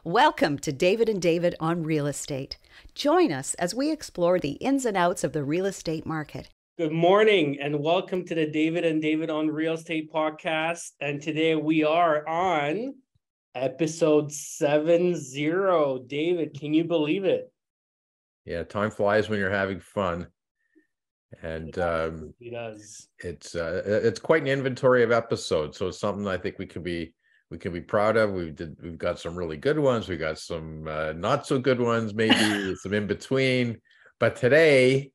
Welcome to David and David on Real Estate. Join us as we explore the ins and outs of the real estate market. Good morning and welcome to the David and David on Real Estate podcast. And today we are on episode 70. David, can you believe it? Yeah, time flies when you're having fun. And It does. It's quite an inventory of episodes. So it's something I think we can be proud of. We've got some really good ones. We got some not so good ones, maybe some in between. But today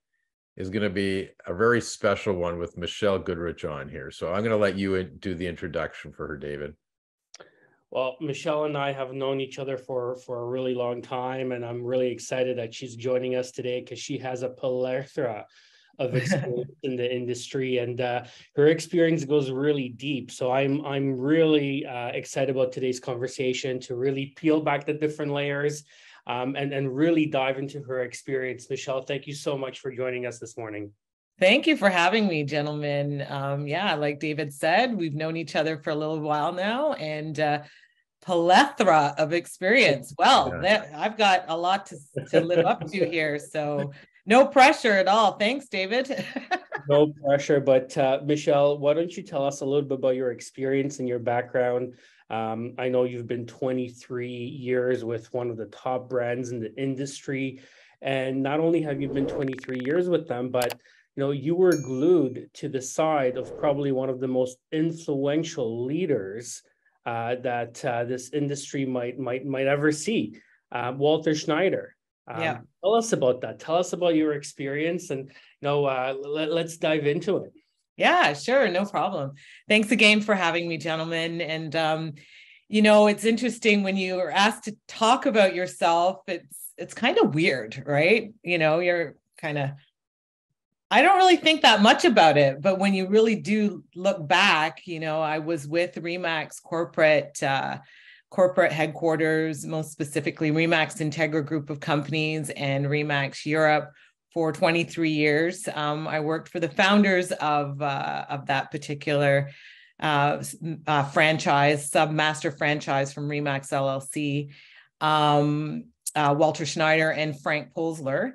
is going to be a very special one with Michelle Goodrich on here. So I'm going to let you do the introduction for her, David. Well, Michelle and I have known each other for a really long time, and I'm really excited that she's joining us today because she has a plethora of experience in the industry, and her experience goes really deep. So I'm really excited about today's conversation to really peel back the different layers and really dive into her experience. Michelle, thank you so much for joining us this morning. Thank you for having me, gentlemen. Like David said, we've known each other for a little while now, and plethora of experience. Well, I've got a lot to live up to here, so no pressure at all. Thanks, David. No pressure, but Michelle, why don't you tell us a little bit about your experience and your background? I know you've been 23 years with one of the top brands in the industry, and not only have you been 23 years with them, but you were glued to the side of probably one of the most influential leaders that this industry might ever see, Walter Schneider. Tell us about that. Tell us about your experience, and let's dive into it. Yeah, sure, no problem. Thanks again for having me, gentlemen. And it's interesting when you are asked to talk about yourself. It's kind of weird, right? You're kind of. I don't really think that much about it, but when you really do look back, I was with RE/MAX corporate headquarters, most specifically RE/MAX Integra Group of companies and RE/MAX Europe for 23 years. I worked for the founders of that particular franchise, sub-master franchise from RE/MAX LLC, Walter Schneider and Frank Polzler.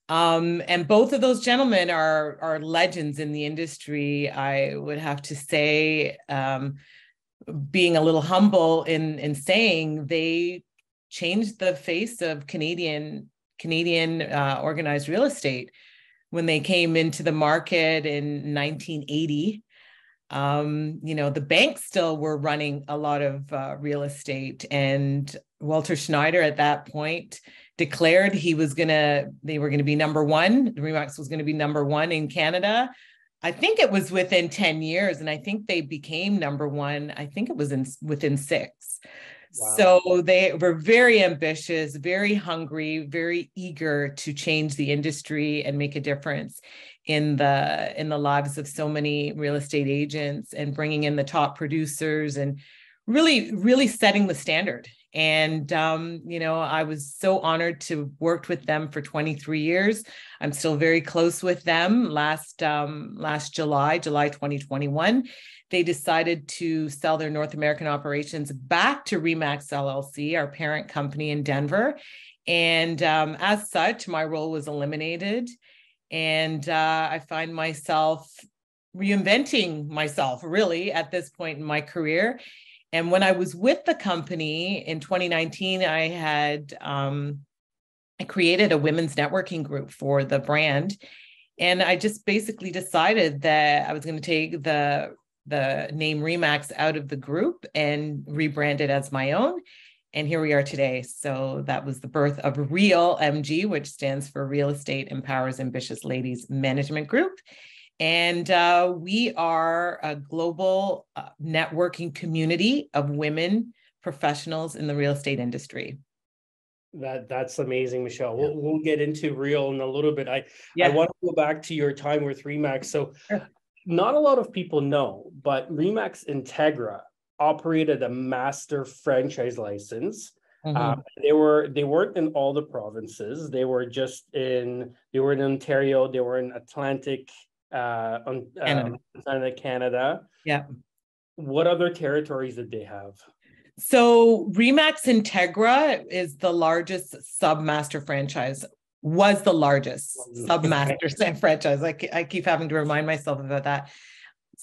And both of those gentlemen are legends in the industry. I would have to say, being a little humble in saying they changed the face of Canadian organized real estate when they came into the market in 1980. The banks still were running a lot of real estate, and Walter Schneider at that point declared they were going to be number one. RE/MAX was going to be number one in Canada. I think it was within 10 years, and I think they became number one. I think it was within 6. Wow. So they were very ambitious, very hungry, very eager to change the industry and make a difference in the lives of so many real estate agents, and bringing in the top producers and really, really setting the standard. And, I was so honored to work with them for 23 years. I'm still very close with them. Last July 2021, they decided to sell their North American operations back to RE/MAX LLC, our parent company in Denver. And as such, my role was eliminated. And I find myself reinventing myself really at this point in my career. And when I was with the company in 2019, I created a women's networking group for the brand. And I just basically decided that I was going to take the name RE/MAX out of the group and rebrand it as my own. And here we are today. So that was the birth of Real MG, which stands for Real Estate Empowers Ambitious Ladies Management Group. And we are a global networking community of women professionals in the real estate industry. That's amazing, Michelle. We'll get into Real in a little bit. I want to go back to your time with RE/MAX. So not a lot of people know, but RE/MAX Integra operated a master franchise license. Mm-hmm. They weren't in all the provinces. They were in Ontario. They were in Atlantic Canada. Yeah. What other territories did they have? So Remax Integra is the largest Submaster franchise, was the largest Submaster franchise. I keep having to remind myself about that.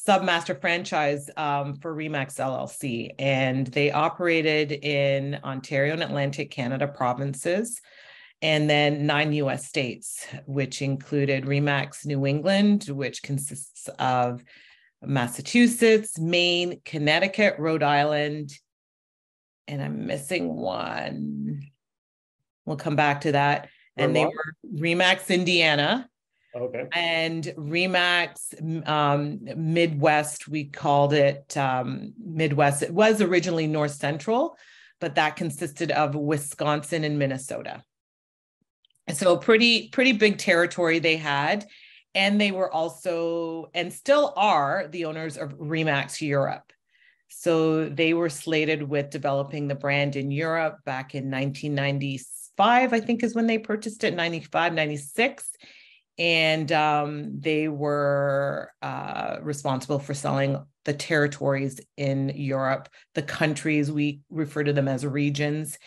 Submaster franchise for Remax LLC. And they operated in Ontario and Atlantic Canada provinces, and then 9 US states, which included Remax New England, which consists of Massachusetts, Maine, Connecticut, Rhode Island, and I'm missing one. We'll come back to that. And they were Remax Indiana. Okay. And Remax Midwest, we called it Midwest. It was originally North Central, but that consisted of Wisconsin and Minnesota. And so pretty big territory they had. And they were also, and still are, the owners of Remax Europe. So they were slated with developing the brand in Europe back in 1995, I think is when they purchased it, 95, 96. And they were responsible for selling the territories in Europe, the countries, we refer to them as regions,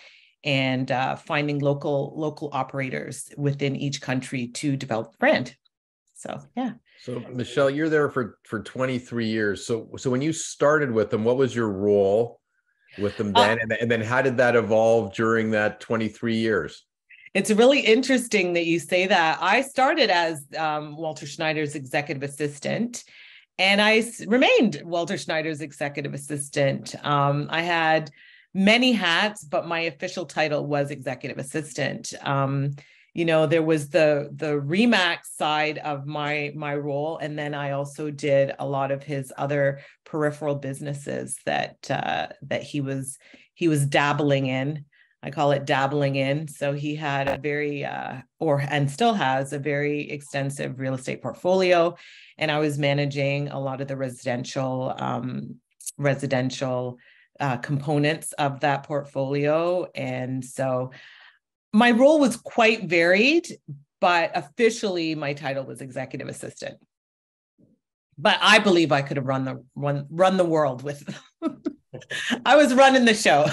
and finding local operators within each country to develop the brand. So, yeah. So Michelle, you're there for 23 years. So when you started with them, what was your role with them then? And then how did that evolve during that 23 years? It's really interesting that you say that. I started as Walter Schneider's executive assistant, and I remained Walter Schneider's executive assistant. I had many hats, but my official title was executive assistant. There was the Remax side of my role, and then I also did a lot of his other peripheral businesses that he was dabbling in. I call it dabbling in. So he had a very and still has a very extensive real estate portfolio, and I was managing a lot of the residential components of that portfolio, and so my role was quite varied, but officially my title was executive assistant. But I believe I could have run the world with. I was running the show.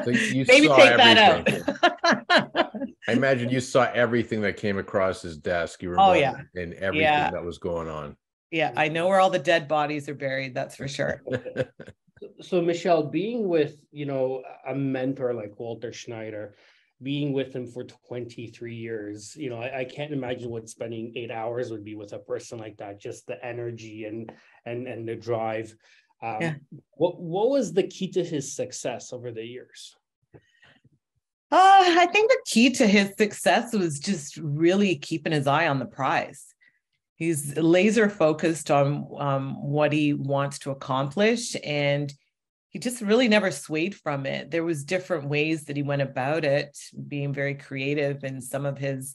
So you Maybe saw take everything. that out. I imagine you saw everything that came across his desk. You were in everything that was going on. Yeah, I know where all the dead bodies are buried. That's for sure. So Michelle, being with a mentor like Walter Schneider, being with him for 23 years, I can't imagine what spending 8 hours would be with a person like that. Just the energy and the drive. What was the key to his success over the years? I think the key to his success was just really keeping his eye on the prize. He's laser focused on what he wants to accomplish, and he just really never swayed from it. There was different ways that he went about it, being very creative in some of his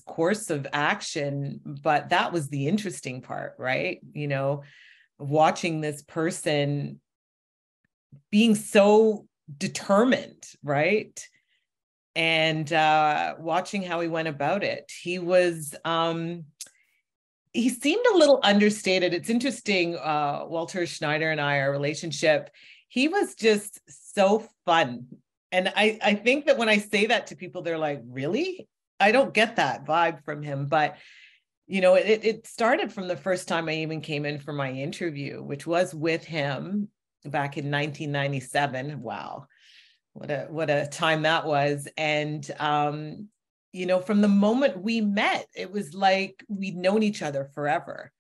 course of action. But that was the interesting part, right? Watching this person being so determined, right? And watching how he went about it. He seemed a little understated. It's interesting, Walter Schneider and I, our relationship, he was just so fun. And I think that when I say that to people, they're like, really? I don't get that vibe from him. But, it started from the first time I even came in for my interview, which was with him back in 1997. Wow. What a time that was. And, from the moment we met, it was like we'd known each other forever.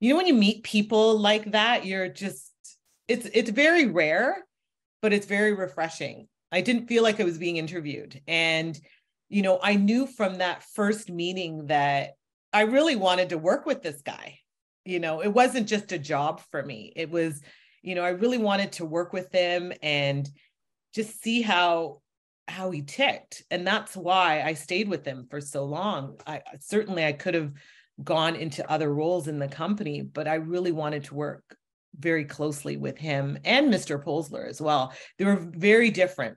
When you meet people like that, it's very rare, but it's very refreshing. I didn't feel like I was being interviewed. And, I knew from that first meeting that I really wanted to work with this guy. It wasn't just a job for me. It was, I really wanted to work with him and just see how he ticked. And that's why I stayed with him for so long. I could have gone into other roles in the company, but I really wanted to work very closely with him and Mr. Polsler as well. They were very different.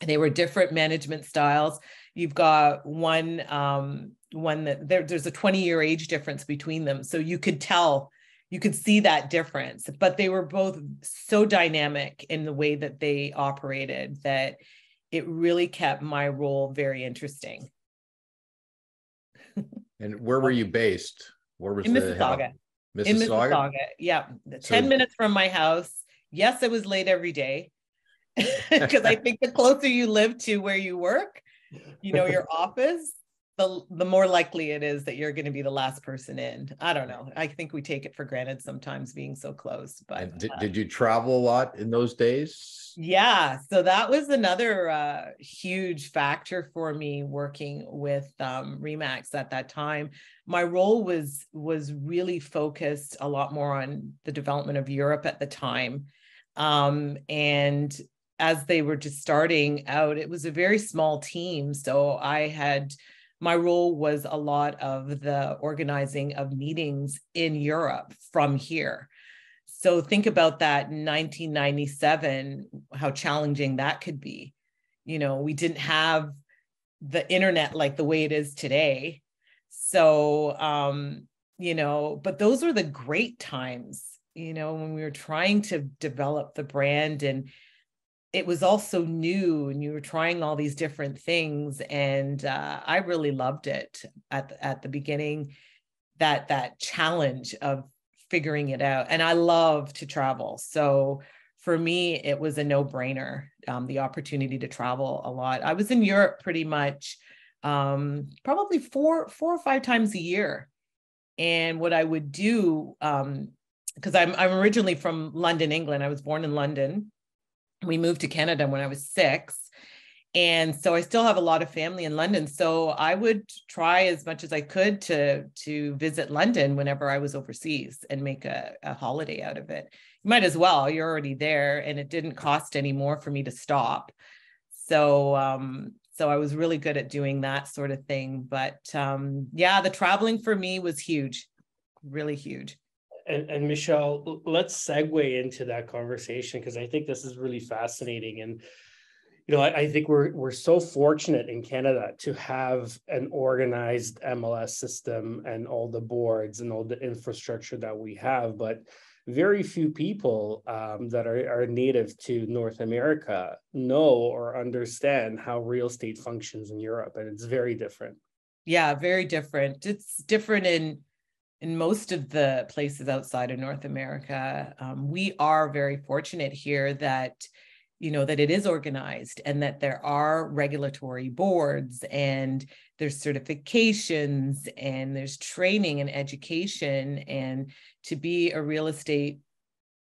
They were different management styles. You've got one that there's a 20-year age difference between them. So you could tell, you could see that difference, but they were both so dynamic in the way that they operated that it really kept my role very interesting. And where were you based? Where was In the head Mississauga. office? Mississauga? Yeah. So 10 minutes from my house. Yes, it was late every day. Because I think the closer you live to where you work, your office, the more likely it is that you're going to be the last person in. I don't know. I think we take it for granted sometimes being so close. But and did you travel a lot in those days? yeah, so that was another huge factor for me working with Remax at that time. My role was really focused a lot more on the development of Europe at the time. And as they were just starting out, it was a very small team. So my role was a lot of the organizing of meetings in Europe from here. So think about that in 1997, how challenging that could be. We didn't have the internet like the way it is today. So, but those were the great times, when we were trying to develop the brand, and it was also new and you were trying all these different things. And I really loved it at the beginning, that challenge of figuring it out. And I love to travel. So for me, it was a no-brainer, the opportunity to travel a lot. I was in Europe pretty much probably four or five times a year. And what I would do, because I'm originally from London, England. I was born in London. We moved to Canada when I was 6. And so I still have a lot of family in London. So I would try as much as I could to visit London whenever I was overseas and make a holiday out of it. You might as well, you're already there, and it didn't cost any more for me to stop. So I was really good at doing that sort of thing. But yeah, the traveling for me was huge, really huge. And Michelle, let's segue into that conversation, because I think this is really fascinating. And I think we're so fortunate in Canada to have an organized MLS system and all the boards and all the infrastructure that we have, but very few people that are native to North America know or understand how real estate functions in Europe, and it's very different. Yeah, very different. It's different in most of the places outside of North America. We are very fortunate here that that it is organized and that there are regulatory boards and there's certifications and there's training and education. And to be a real estate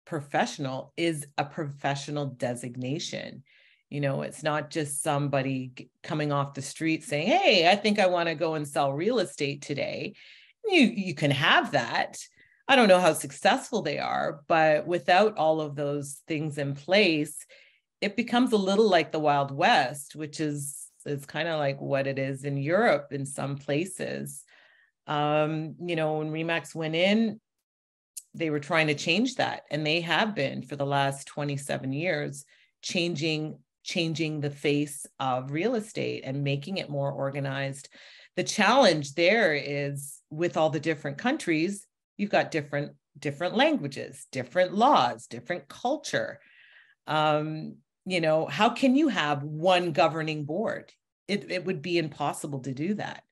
professional is a professional designation. It's not just somebody coming off the street saying, hey, I think I want to go and sell real estate today. You can have that. I don't know how successful they are, but without all of those things in place, it becomes a little like the Wild West, which is kind of like what it is in Europe in some places. When Remax went in, they were trying to change that. And they have been for the last 27 years, changing the face of real estate and making it more organized. The challenge there is with all the different countries, you've got different languages, different laws, different culture. How can you have one governing board? It would be impossible to do that,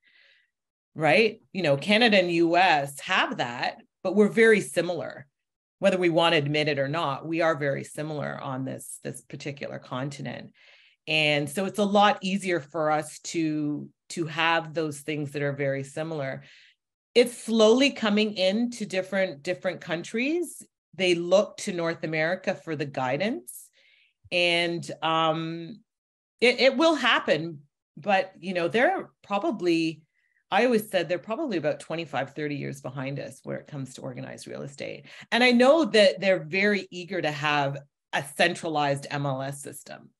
right? Canada and US have that, but we're very similar. Whether we want to admit it or not, we are very similar on this particular continent. And so it's a lot easier for us to have those things that are very similar. It's slowly coming into different countries. They look to North America for the guidance. And it will happen, but they're probably, I always said they're probably about 25, 30 years behind us where it comes to organized real estate. And I know that they're very eager to have a centralized MLS system.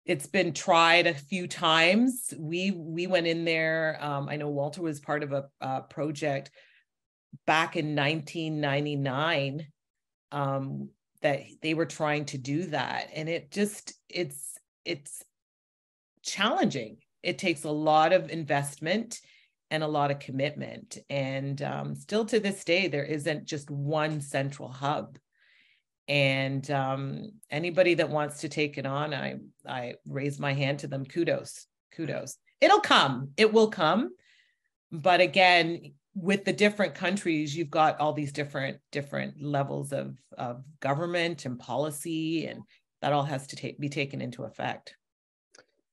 It's been tried a few times. We went in there. I know Walter was part of a project back in 1999. That they were trying to do that. And it's challenging. It takes a lot of investment and a lot of commitment. And still to this day, there isn't just one central hub. And anybody that wants to take it on, I raise my hand to them. Kudos. It'll come. It will come. But again, with the different countries, you've got all these different levels of government and policy, and that all has to be taken into effect.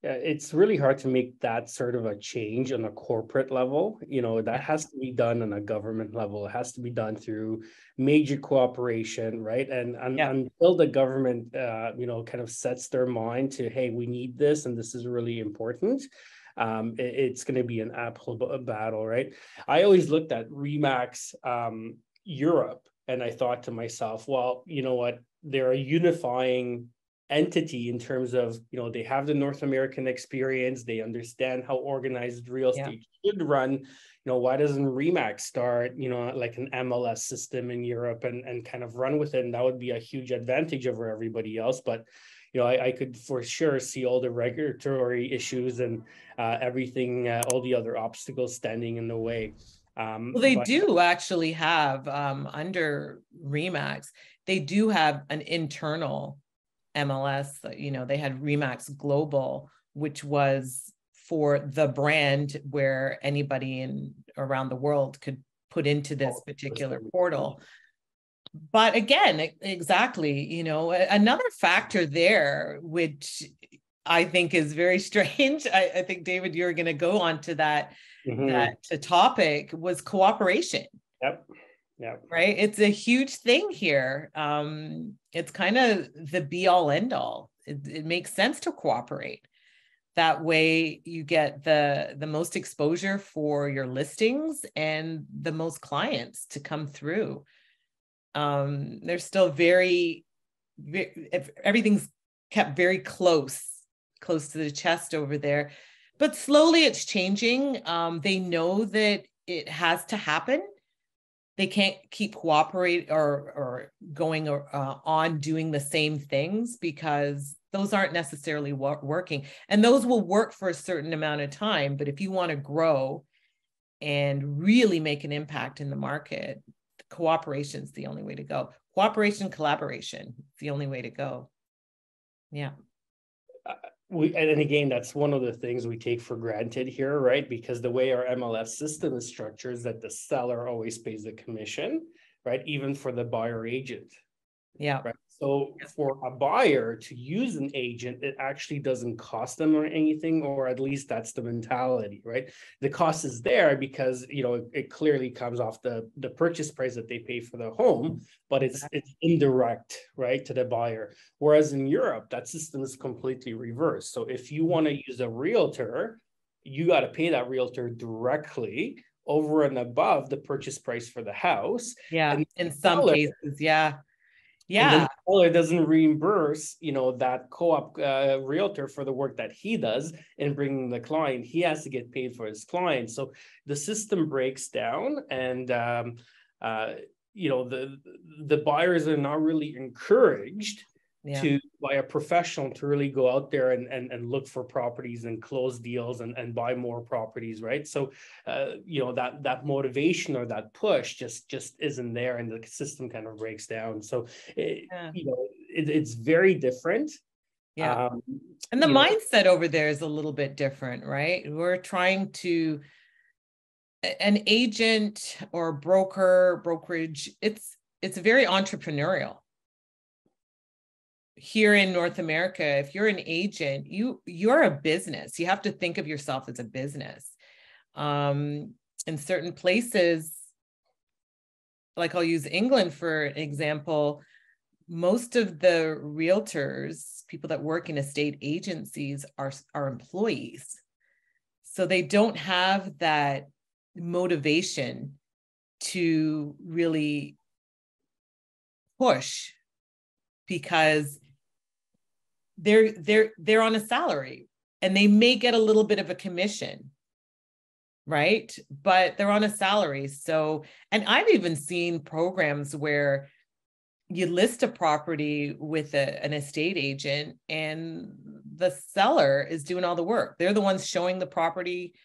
Yeah, it's really hard to make that sort of a change on a corporate level. That has to be done on a government level. It has to be done through major cooperation, right? And until the government, kind of sets their mind to, hey, we need this, and this is really important. It's going to be an uphill battle, right? I always looked at RE/MAX Europe, and I thought to myself, well, you know what? They're a unifying entity in terms of, they have the North American experience. They understand how organized real estate should run. Why doesn't RE/MAX start, like an MLS system in Europe and kind of run with it? And that would be a huge advantage over everybody else. But I could for sure see all the regulatory issues and everything, all the other obstacles standing in the way. Well, they do actually have, under RE/MAX, they do have an internal MLS. They had RE/MAX Global, which was for the brand where anybody around the world could put into this particular portal. But again, exactly, another factor there, which I think is very strange. I think, David, you're going to go on to that topic, was cooperation. Yep. Right. It's a huge thing here. It's kind of the be all end all. It makes sense to cooperate. That way you get the most exposure for your listings and the most clients to come through. They're still everything's kept very close to the chest over there, but slowly it's changing. They know that it has to happen. They can't keep cooperating or going on doing the same things, because those aren't necessarily working, and those will work for a certain amount of time. But if you want to grow and really make an impact in the market, cooperation is the only way to go. Cooperation, collaboration, it's the only way to go. Yeah. And again, that's one of the things we take for granted here, right? Because the way our MLS system is structured is that the seller always pays the commission, right? Even for the buyer agent. Yeah. Right. So for a buyer to use an agent, it actually doesn't cost them or anything, or at least that's the mentality, right? The cost is there because, it clearly comes off the purchase price that they pay for the home, but it's indirect, right, to the buyer. Whereas in Europe, that system is completely reversed. So if you want to use a realtor, you got to pay that realtor directly over and above the purchase price for the house. Yeah. And in some cases, yeah. Yeah. And then the seller doesn't reimburse, that co-op realtor for the work that he does in bringing the client. He has to get paid for his client. So the system breaks down, and the buyers are not really encouraged by a professional to really go out there and look for properties and close deals and buy more properties, right? So that motivation or that push just isn't there, and the system kind of breaks down. So it's very different. Yeah. And the mindset over there is a little bit different, right? We're trying to, an agent or brokerage, it's very entrepreneurial. Here in North America, if you're an agent, you're a business. You have to think of yourself as a business. In certain places, like I'll use England for example, most of the realtors, people that work in estate agencies, are employees. So they don't have that motivation to really push, because they're on a salary and they may get a little bit of a commission, right? But they're on a salary. So, and I've even seen programs where you list a property with an estate agent and the seller is doing all the work. They're the ones showing the property.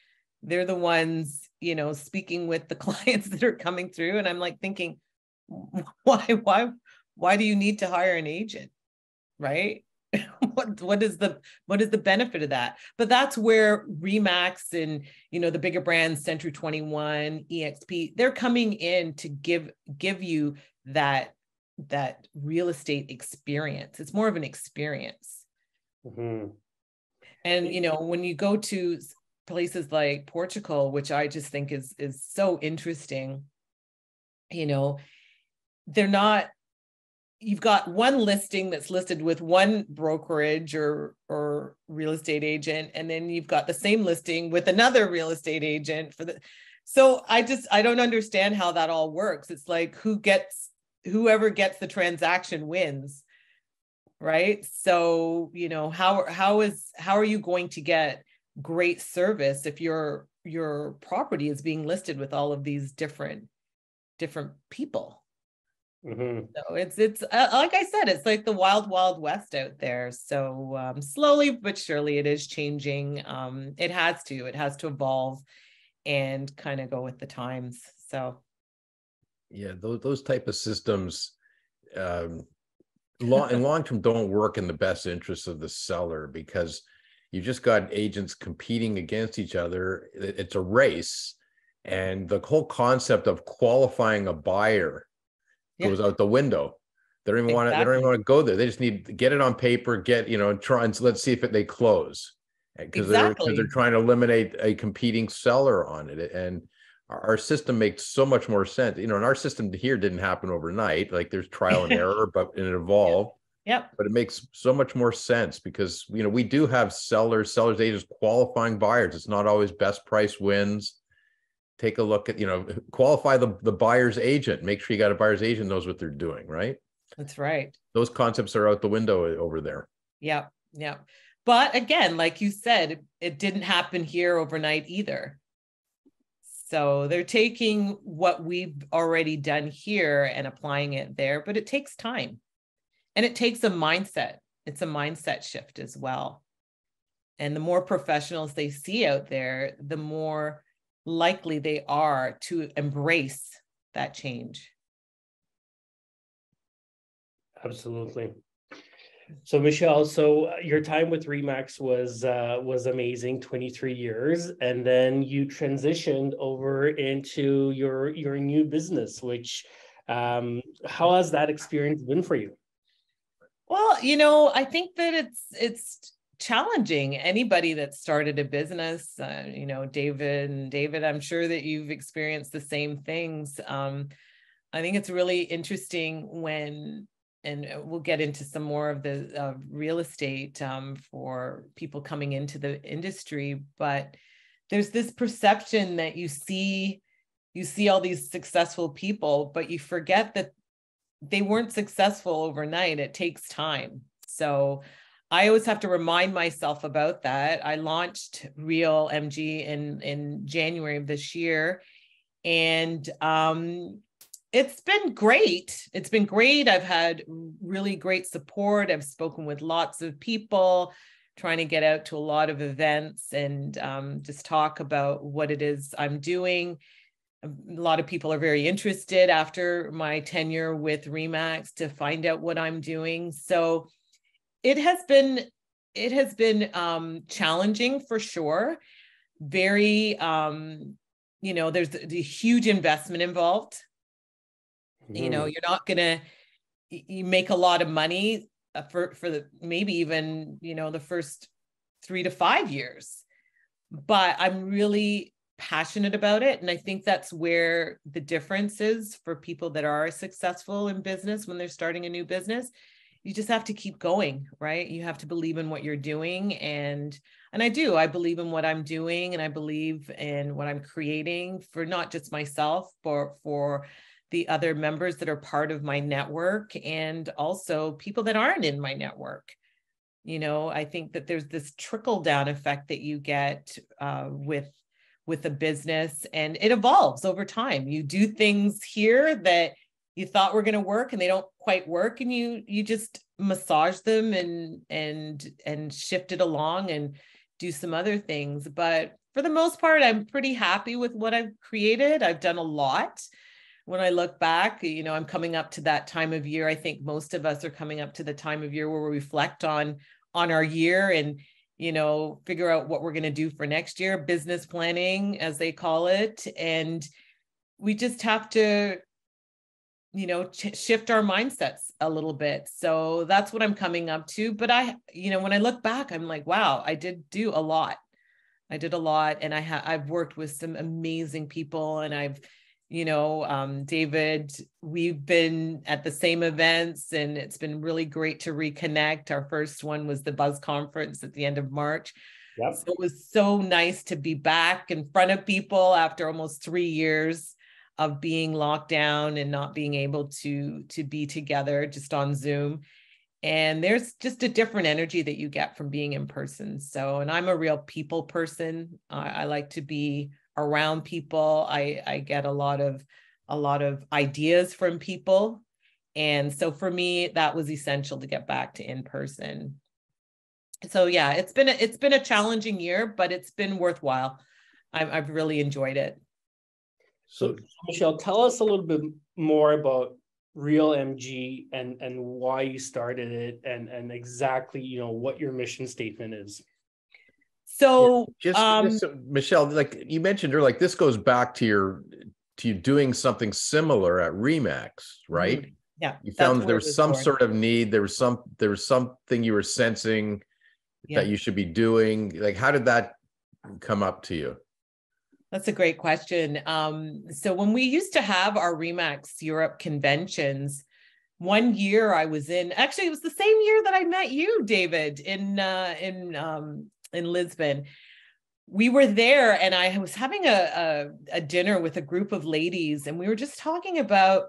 They're the ones, speaking with the clients that are coming through, and I'm like thinking, why do you need to hire an agent, right? What is the benefit of that? But that's where Remax and the bigger brands, Century 21, EXP, they're coming in to give you that real estate experience. It's more of an experience. Mm-hmm. And when you go to places like Portugal, which I just think is so interesting, they're not, you've got one listing that's listed with one brokerage or real estate agent, and then you've got the same listing with another real estate agent so I don't understand how that all works. It's like whoever gets the transaction wins, right? So how are you going to get great service if your property is being listed with all of these different people? Mm-hmm. So it's like I said, it's like the wild west out there. So slowly but surely it is changing. It has to evolve and kind of go with the times. So yeah, those type of systems long term don't work in the best interest of the seller, because you just got agents competing against each other. It's a race, and the whole concept of qualifying a buyer goes out the window. They don't even want to go there. They just need to get it on paper, try and let's see if they close, because they're trying to eliminate a competing seller on it. And our system makes so much more sense. And our system here didn't happen overnight. Like, there's trial and error, but it evolved. Yep. But it makes so much more sense because we do have sellers, agents qualifying buyers. It's not always best price wins. Take a look at, qualify the buyer's agent. Make sure you got a buyer's agent knows what they're doing, right? That's right. Those concepts are out the window over there. Yep. But again, like you said, it didn't happen here overnight either. So they're taking what we've already done here and applying it there, but it takes time. And it takes a mindset. It's a mindset shift as well. And the more professionals they see out there, the more likely they are to embrace that change. Absolutely. So Michelle, your time with Remax was amazing, 23 years, and then you transitioned over into your new business, which how has that experience been for you? Well, I think that it's challenging. Anybody that started a business, David, I'm sure that you've experienced the same things. I think it's really interesting and we'll get into some more of the real estate for people coming into the industry, but there's this perception that you see all these successful people, but you forget that they weren't successful overnight. It takes time. So I always have to remind myself about that. I launched Real MG in January of this year, and it's been great. It's been great. I've had really great support. I've spoken with lots of people, trying to get out to a lot of events and just talk about what it is I'm doing. A lot of people are very interested after my tenure with Remax to find out what I'm doing. So it has been challenging for sure. Very, there's the huge investment involved. You're not gonna, you make a lot of money for maybe even, the first 3 to 5 years, but I'm really passionate about it. And I think that's where the difference is for people that are successful in business when they're starting a new business. You just have to keep going, right? You have to believe in what you're doing. And I do, I believe in what I'm doing, and I believe in what I'm creating for not just myself, but for the other members that are part of my network, and also people that aren't in my network. I think that there's this trickle down effect that you get with a business, and it evolves over time. You do things here that you thought were going to work and they don't quite work, and you just massage them and shift it along and do some other things. But for the most part, I'm pretty happy with what I've created. I've done a lot. When I look back, I'm coming up to that time of year. I think most of us are coming up to the time of year where we reflect on our year and, figure out what we're going to do for next year, business planning, as they call it. And we just have to, shift our mindsets a little bit. So that's what I'm coming up to. But when I look back, I'm like, wow, I did do a lot. I did a lot. And I've worked with some amazing people, and I've, David, we've been at the same events, and it's been really great to reconnect. Our first one was the Buzz Conference at the end of March. Yep. So it was so nice to be back in front of people after almost 3 years of being locked down and not being able to be together just on Zoom. And there's just a different energy that you get from being in person. So, and I'm a real people person. I like to be around people. I get a lot of ideas from people. And so for me, that was essential to get back to in person. So yeah, it's been a challenging year, but it's been worthwhile. I've really enjoyed it. So Michelle, tell us a little bit more about Real MG and why you started it, and exactly, what your mission statement is. So just Michelle, like you mentioned earlier, like this goes back to you doing something similar at Remax, right? Mm-hmm. Yeah. You found that there was some sort of need, there was something you were sensing that you should be doing. Like, how did that come up to you? That's a great question. So when we used to have our Remax Europe conventions, one year I was actually, it was the same year that I met you, David, in Lisbon. We were there, and I was having a dinner with a group of ladies, and we were just talking about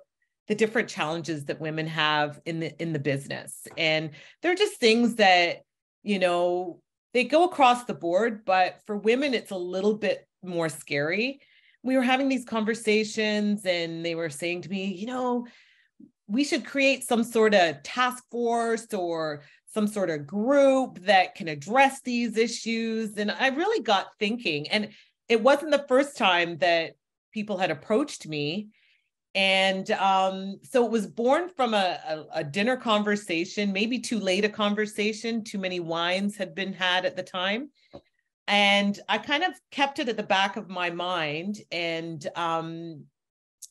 the different challenges that women have in the business. And they're just things that, they go across the board, but for women, it's a little bit more scary. We were having these conversations, and they were saying to me, we should create some sort of task force or some sort of group that can address these issues. And I really got thinking, and it wasn't the first time that people had approached me. And so it was born from a dinner conversation, maybe too late a conversation, too many wines had been had at the time. And I kind of kept it at the back of my mind. And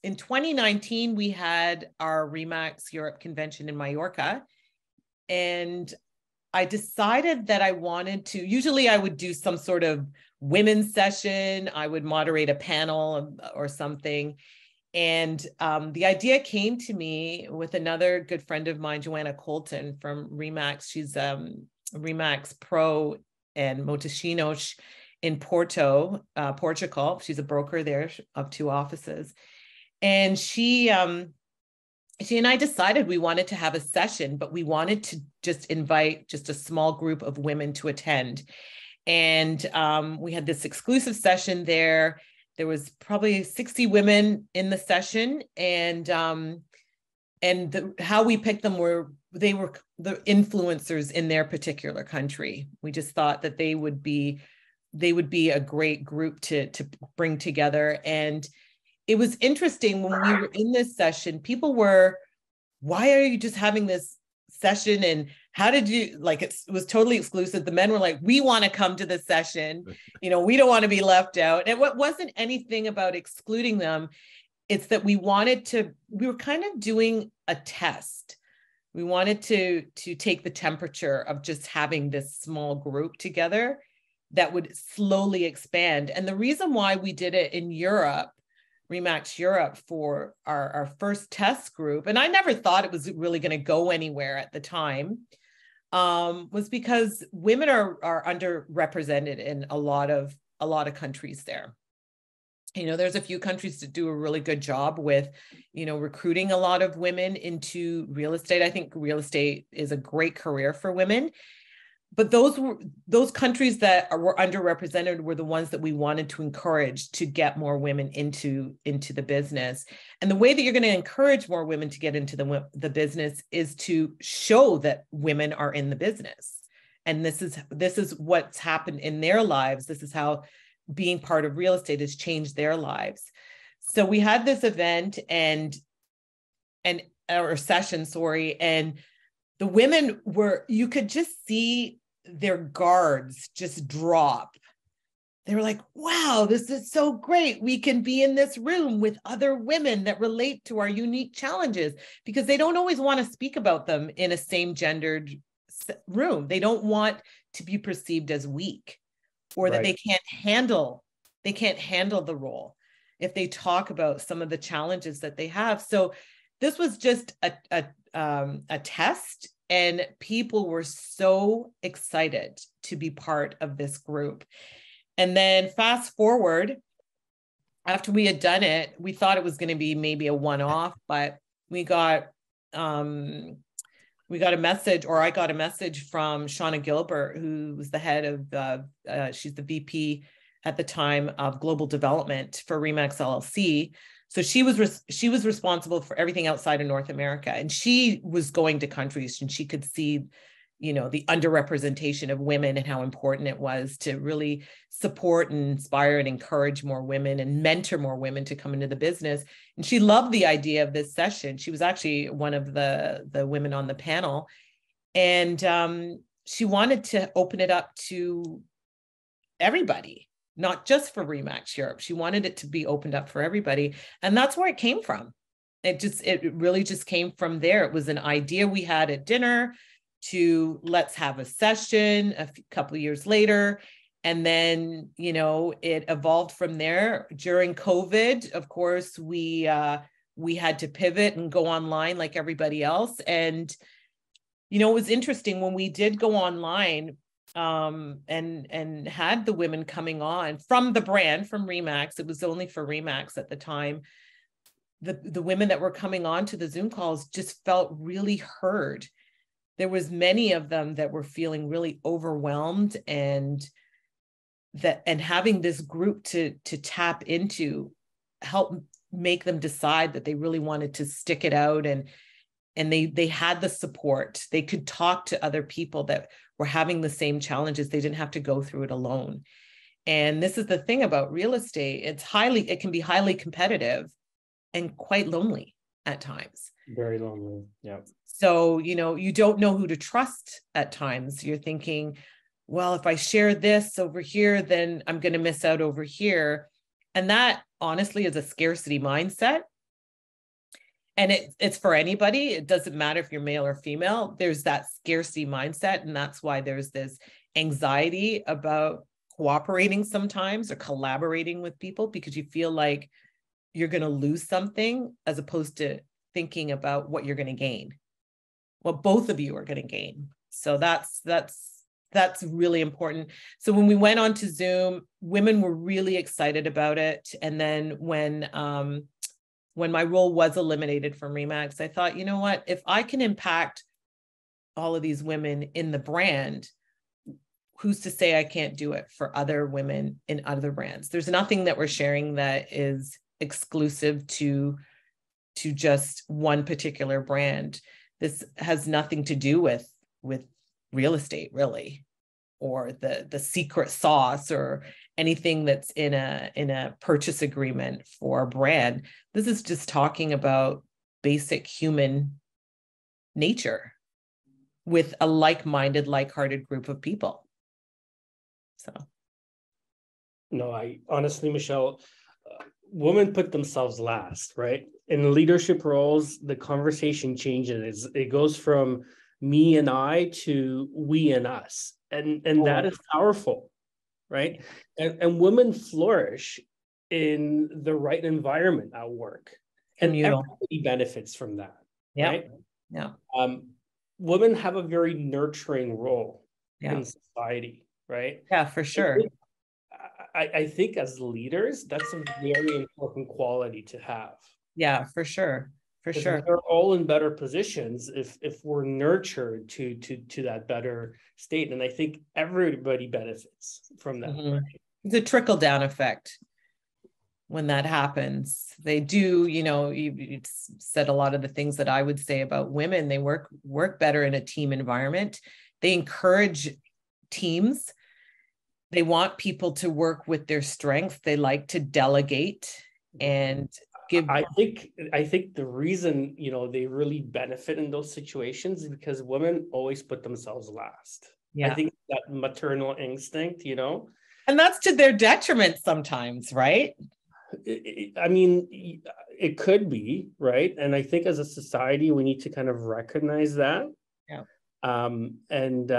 in 2019, we had our Remax Europe convention in Mallorca. And I decided that I wanted to, usually I would do some sort of women's session. I would moderate a panel or something. And the idea came to me with another good friend of mine, Joanna Colton from Remax. She's Remax Pro and Motocinos in Porto, Portugal. She's a broker there of 2 offices. And she and I decided we wanted to have a session, but we wanted to just invite just a small group of women to attend. And we had this exclusive session there. There was probably 60 women in the session, and how we picked them they were the influencers in their particular country. We just thought that they would be a great group to bring together. And it was interesting when we were in this session, people were, why are you just having this session? And how did you, like, it was totally exclusive. The men were like, we want to come to the session. We don't want to be left out. And it wasn't anything about excluding them. It's that we were kind of doing a test. We wanted to take the temperature of just having this small group together that would slowly expand. And the reason why we did it in Europe, Remax Europe, for our first test group, and I never thought it was really going to go anywhere at the time, was because women are underrepresented in a lot of countries there. There's a few countries that do a really good job with, recruiting a lot of women into real estate. I think real estate is a great career for women. But those countries that were underrepresented were the ones that we wanted to encourage to get more women into the business. And the way that you're going to encourage more women to get into the business is to show that women are in the business. And this is what's happened in their lives. This is how being part of real estate has changed their lives. So we had this event or session, sorry, and the women you could just see their guards just drop. They were like, wow, this is so great. We can be in this room with other women that relate to our unique challenges, because they don't always want to speak about them in a same gendered room. They don't want to be perceived as weak, or that they can't handle the role if they talk about some of the challenges that they have. So this was just a test, and people were so excited to be part of this group. And then fast forward, after we had done it, we thought it was going to be maybe a one-off, but we got a message, or I got a message from Shauna Gilbert, who was the head of, she's the VP at the time of global development for Remax LLC. So she was responsible for everything outside of North America, and she was going to countries, and she could see, you know, the underrepresentation of women and how important it was to really support and inspire and encourage more women and mentor more women to come into the business. And she loved the idea of this session. She was actually one of the women on the panel, and she wanted to open it up to everybody, not just for Remax Europe. She wanted it to be opened up for everybody. And that's where it came from. It really just came from there. It was an idea we had at dinner to let's have a session a couple of years later. And then, you know, it evolved from there. During COVID, of course, we had to pivot and go online like everybody else. And, you know, it was interesting when we did go online, and had the women coming on from the brand, from Remax. It was only for Remax at the time. The women that were coming on to the Zoom calls just felt really heard. There was many of them that were feeling really overwhelmed, and having this group to tap into help make them decide that they really wanted to stick it out, and they had the support. They could talk to other people that were having the same challenges. They didn't have to go through it alone. And this is the thing about real estate. It can be highly competitive and quite lonely at times. Very lonely. Yeah. So, you know, you don't know who to trust at times. You're thinking, well, if I share this over here, then I'm going to miss out over here. And that honestly is a scarcity mindset. And it's for anybody. It doesn't matter if you're male or female. There's that scarcity mindset. And that's why there's this anxiety about cooperating sometimes or collaborating with people, because you feel like you're going to lose something, as opposed to thinking about what you're going to gain, what both of you are going to gain. So that's really important. So when we went on to Zoom, women were really excited about it. And then when my role was eliminated from Remax, I thought, you know what, if I can impact all of these women in the brand, who's to say I can't do it for other women in other brands? There's nothing that we're sharing that is exclusive to just one particular brand. This has nothing to do with real estate, really, or the secret sauce, or anything that's in a purchase agreement for a brand. This is just talking about basic human nature with a like-minded, like-hearted group of people. So. No, I honestly, Michelle, women put themselves last, right? In leadership roles, the conversation changes. It goes from me and I to we and us. And that is powerful, right? And women flourish in the right environment at work. Communal. And everybody benefits from that, Yeah. right? Yeah. Women have a very nurturing role in society, right? Yeah, for sure. I think as leaders, that's a very important quality to have. Yeah, for sure. For sure. We're all in better positions if we're nurtured to that better state. And I think everybody benefits from that. Mm-hmm. Right? It's a trickle-down effect when that happens. They do, you know, you said a lot of the things that I would say about women. They work better in a team environment. They encourage teams. They want people to work with their strengths. They like to delegate and give. I think the reason, you know, they really benefit in those situations is because women always put themselves last. I Yeah. think that maternal instinct, you know, And that's to their detriment sometimes, right? I mean, it could be, right? And I think as a society, we need to kind of recognize that. Yeah. And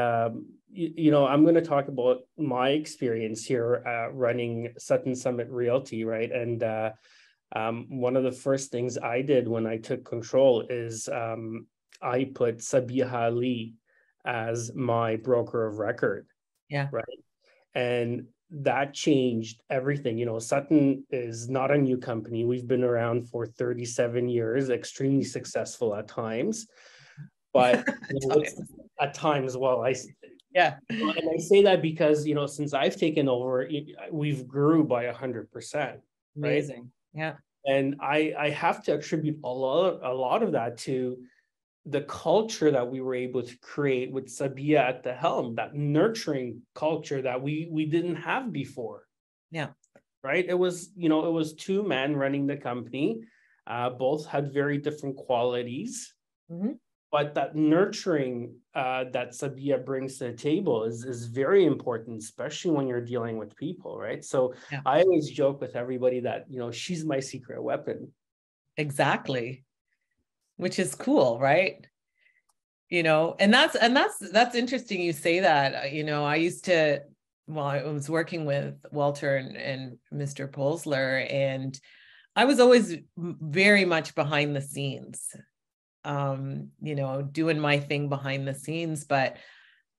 you know, I'm going to talk about my experience here running Sutton Summit Realty, right? And one of the first things I did when I took control is I put Sabiha Ali as my broker of record. Yeah. Right. And that changed everything. You know, Sutton is not a new company. We've been around for 37 years, extremely successful at times. But you know, at times, well, yeah. And I say that because, you know, since I've taken over, we've grew by 100%. Amazing. Right? Yeah. And I have to attribute a lot of that to the culture that we were able to create with Sabia at the helm, that nurturing culture that we didn't have before. Yeah. Right. It was, you know, it was two men running the company. Both had very different qualities. Mm-hmm. But that nurturing that Sabia brings to the table is very important, especially when you're dealing with people, right? So yeah. I always joke with everybody that, you know, she's my secret weapon. Exactly. Which is cool, right? You know, and that's interesting you say that. You know, I used to, well, I was working with Walter and Mr. Polsler, and I was always very much behind the scenes. You know, doing my thing behind the scenes, but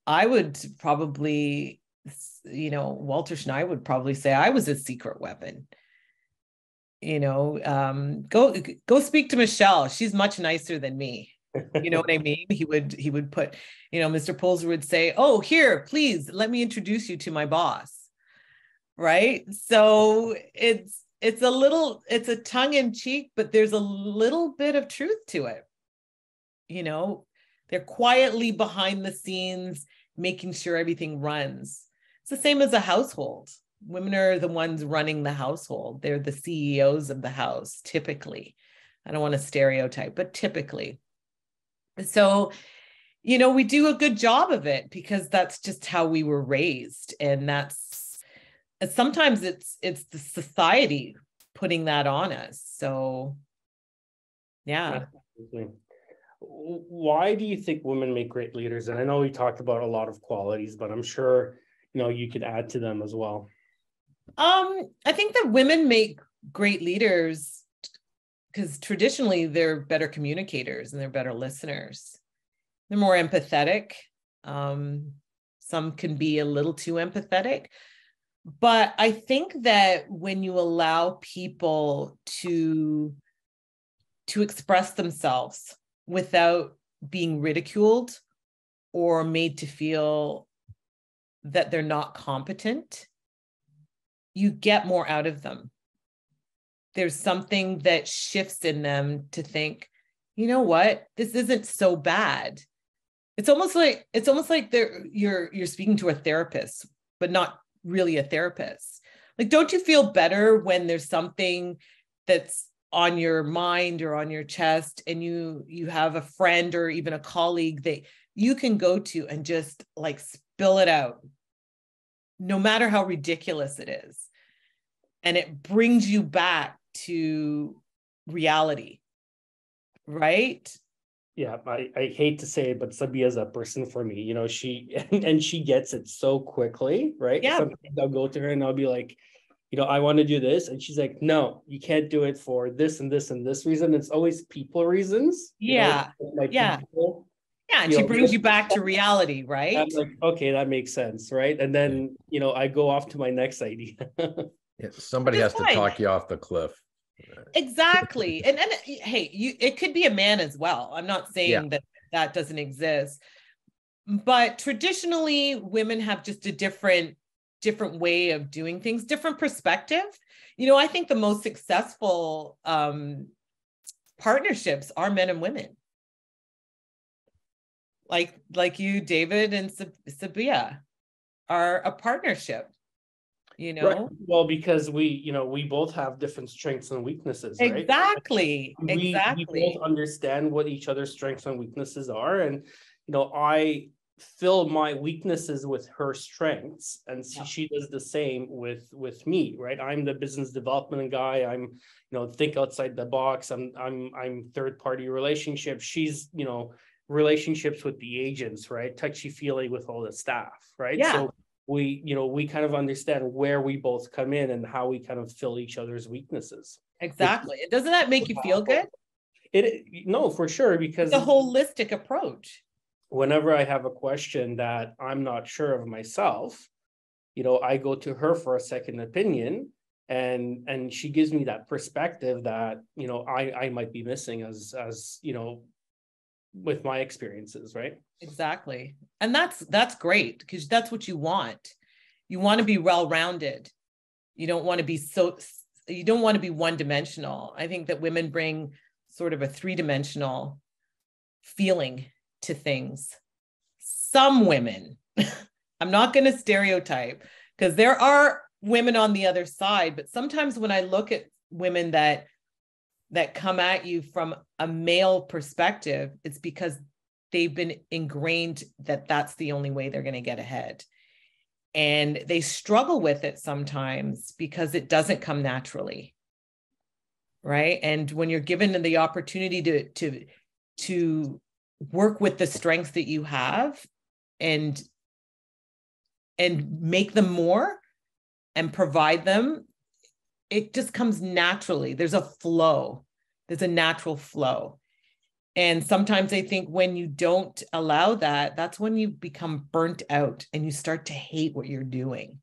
I would probably, you know, Walter Schneider would probably say I was a secret weapon. You know, go speak to Michelle. She's much nicer than me. You know what I mean? He would put, you know, Mr. Polsler would say, "Oh, here, please let me introduce you to my boss." Right? So it's a tongue in cheek, but there's a little bit of truth to it. You know, they're quietly behind the scenes, making sure everything runs. It's the same as a household. Women are the ones running the household. They're the CEOs of the house, typically. I don't want to stereotype, but typically. So, you know, we do a good job of it because that's just how we were raised. And sometimes it's the society putting that on us. So, yeah. Why do you think women make great leaders? And I know we talked about a lot of qualities, but I'm sure, you know, you could add to them as well. I think that women make great leaders because traditionally they're better communicators and they're better listeners. They're more empathetic. Some can be a little too empathetic. But I think that when you allow people to express themselves without being ridiculed or made to feel that they're not competent, you get more out of them. There's something that shifts in them to think, you know what, this isn't so bad. It's almost like you're speaking to a therapist, but not really a therapist. Like, don't you feel better when there's something that's on your mind or on your chest and you have a friend or even a colleague that you can go to and just like spill it out, no matter how ridiculous it is. And it brings you back to reality, right? Yeah, I hate to say it, but Sabia is that person for me. You know, she and she gets it so quickly, right? Yeah. Sometimes I'll go to her and I'll be like, you know, I want to do this. And she's like, no, you can't do it for this and this and this reason. It's always people reasons. Yeah. You know, like yeah. people, yeah. And she brings you back to reality, right? I'm like, okay, that makes sense, right? And then, you know, I go off to my next idea. Yeah, somebody has to talk you off the cliff. Exactly. And hey, it could be a man as well. I'm not saying that doesn't exist. But traditionally, women have just a different way of doing things, different perspective. You know, I think the most successful partnerships are men and women. Like you, David, and Sabia are a partnership. you Right. know? Well, because we both have different strengths and weaknesses, right? Exactly. We both Exactly. understand what each other's strengths and weaknesses are, and I fill my weaknesses with her strengths, and Yeah. she does the same with me, right? I'm the business development guy. I'm think outside the box. I'm third party relationships. She's relationships with the agents, right? Touchy feely with all the staff, right? Yeah. So we kind of understand where we both come in and how we kind of fill each other's weaknesses. Exactly. Doesn't that make you feel good? No, for sure, It's because a holistic approach. whenever I have a question that I'm not sure of myself, I go to her for a second opinion, and she gives me that perspective that I might be missing as with my experiences, right? Exactly. And that's great, because that's what you want. You want to be well-rounded. You don't want to be one-dimensional. I think that women bring sort of a three-dimensional feeling to things. Some women, I'm not going to stereotype, because there are women on the other side, but sometimes when I look at women that come at you from a male perspective, it's because they've been ingrained that that's the only way they're going to get ahead. And they struggle with it sometimes because it doesn't come naturally. Right. And when you're given the opportunity to work with the strengths that you have and make them more and provide them, it just comes naturally. There's a flow. There's a natural flow. And sometimes I think when you don't allow that, that's when you become burnt out and you start to hate what you're doing.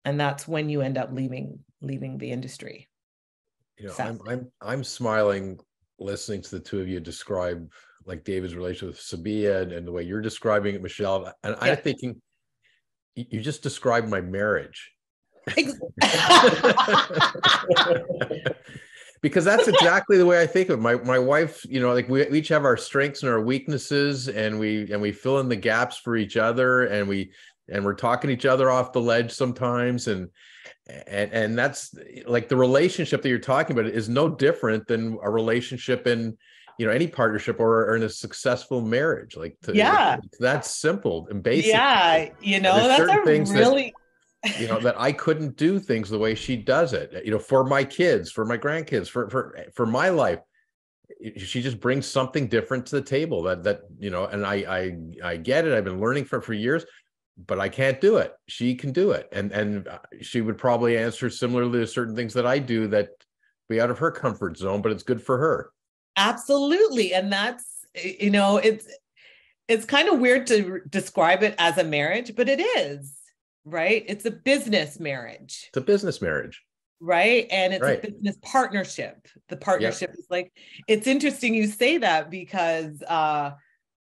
And that's when you end up leaving the industry. I'm smiling listening to the two of you describe like David's relationship with Sabia and the way you're describing it, Michelle. And I'm thinking, you just described my marriage. Because that's exactly the way I think of it. My wife, like we each have our strengths and our weaknesses, and we fill in the gaps for each other, and we're talking each other off the ledge sometimes, and that's like the relationship that you're talking about is no different than a relationship in any partnership or in a successful marriage. That's simple and basic. Yeah, that's a really that I couldn't do things the way she does it, for my kids, for my grandkids, for my life. She just brings something different to the table that and I get it. I've been learning for years, but I can't do it. She can do it. And she would probably answer similarly to certain things that I do that be out of her comfort zone, but it's good for her. Absolutely. And that's, it's kind of weird to describe it as a marriage, but it is. Right? It's a business marriage. It's a business marriage. Right? And it's a business partnership. The partnership is like, it's interesting you say that, because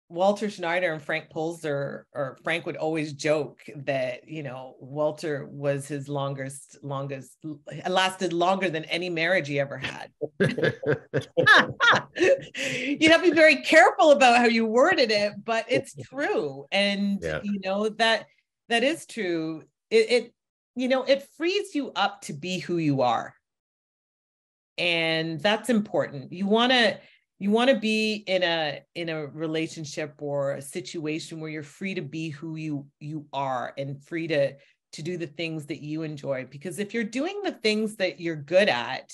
Walter Schneider and Frank Polzer, or Frank would always joke that, Walter was his longest, lasted longer than any marriage he ever had. You have to be very careful about how you worded it, but it's true. And, that is true. It frees you up to be who you are. And that's important. You want to be in a relationship or a situation where you're free to be who you are and free to do the things that you enjoy. Because if you're doing the things that you're good at,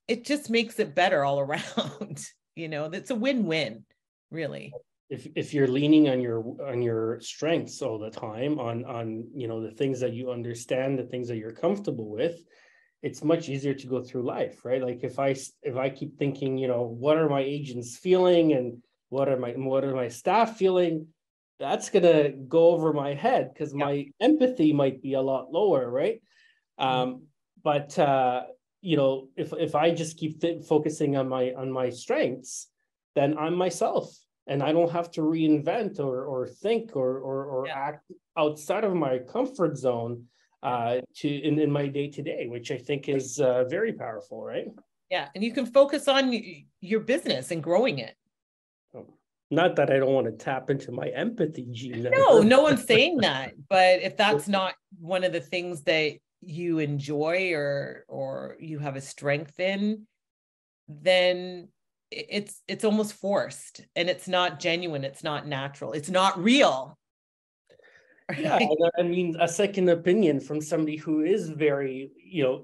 it just makes it better all around. That's a win-win, really. If you're leaning on your strengths all the time, on the things that you understand, the things that you're comfortable with, it's much easier to go through life, right? Like if I keep thinking, what are my agents feeling and what are my staff feeling, that's gonna go over my head because my empathy might be a lot lower, right? But if I just keep focusing on my strengths, then I'm myself. And I don't have to reinvent or think or act outside of my comfort zone in my day-to-day, which I think is very powerful, right? Yeah, and you can focus on your business and growing it. Not that I don't want to tap into my empathy gene. No one's saying that. But if that's not one of the things that you enjoy or you have a strength in, then it's almost forced, and it's not genuine, it's not natural, it's not real. Yeah, I mean, a second opinion from somebody who is very,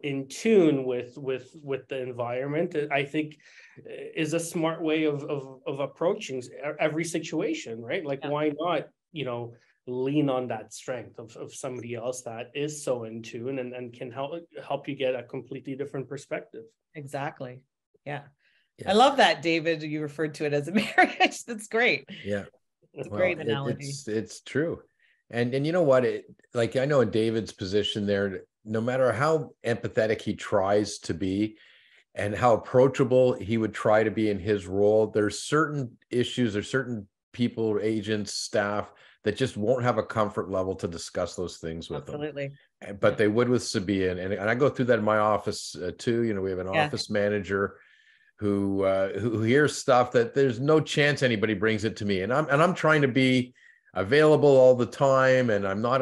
in tune with the environment, I think is a smart way of approaching every situation, right? Like, why not, lean on that strength of somebody else that is so in tune and can help you get a completely different perspective. Exactly. Yeah. I love that, David. You referred to it as a marriage. That's great. Yeah. It's a great analogy. It's true. And you know what? Like, I know in David's position there, no matter how empathetic he tries to be and how approachable he would try to be in his role, there's certain issues, there's certain people, agents, staff that just won't have a comfort level to discuss those things with Absolutely. them. But they would with Sabia. And I go through that in my office too. We have an office manager who hears stuff that there's no chance anybody brings it to me. And I'm trying to be available all the time. And I'm not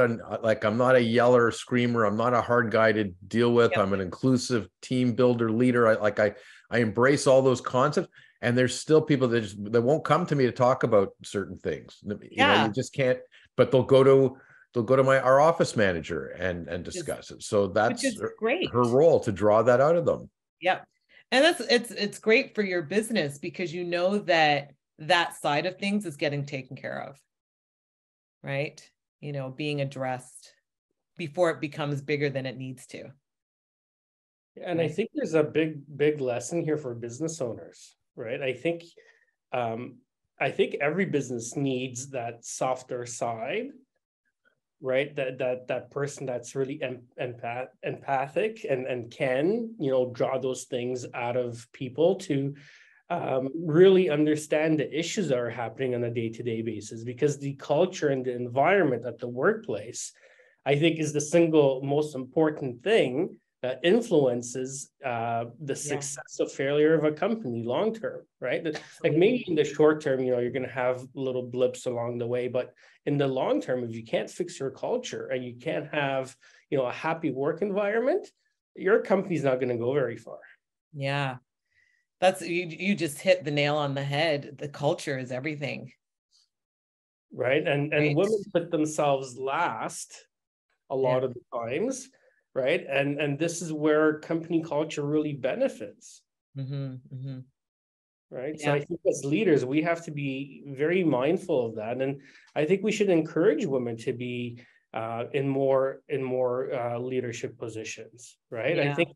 a yeller, screamer. I'm not a hard guy to deal with. Yep. I'm an inclusive team builder, leader. I embrace all those concepts. And there's still people that won't come to me to talk about certain things. You just can't, but they'll go to our office manager and discuss it. So that's great. Her role, to draw that out of them. Yep. And it's great for your business, because you know that side of things is getting taken care of, right? Being addressed before it becomes bigger than it needs to. And I think there's a big lesson here for business owners, right? I think every business needs that softer side, right? That person that's really empathic and can, draw those things out of people to really understand the issues that are happening on a day-to-day basis, because the culture and the environment at the workplace, I think, is the single most important thing that influences the success or failure of a company long term, right? Like, maybe in the short term, you're going to have little blips along the way, but in the long term, if you can't fix your culture and you can't have, a happy work environment, your company's not going to go very far. Yeah, that's you just hit the nail on the head. The culture is everything, right? And women put themselves last a lot of the times. Right. And this is where company culture really benefits. Mm-hmm, mm-hmm. Right. Yeah. So I think as leaders, we have to be very mindful of that. And I think we should encourage women to be in more leadership positions. Right. Yeah. I think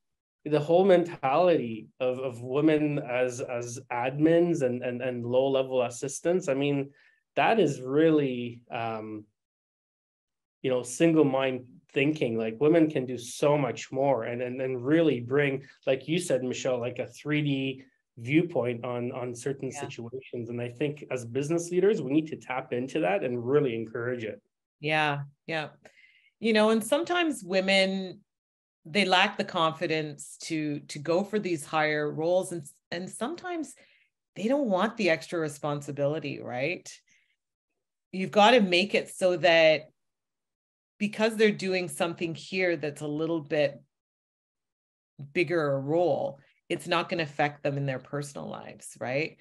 the whole mentality of women as admins and low-level assistants, I mean, that is really single mind thinking. Like, women can do so much more and really bring, like you said, Michelle, like a 3D viewpoint on certain situations. And I think as business leaders, we need to tap into that and really encourage it. Yeah. And sometimes women, they lack the confidence to go for these higher roles, and sometimes they don't want the extra responsibility, right? You've got to make it so that because they're doing something here that's a little bit bigger a role, it's not going to affect them in their personal lives, right?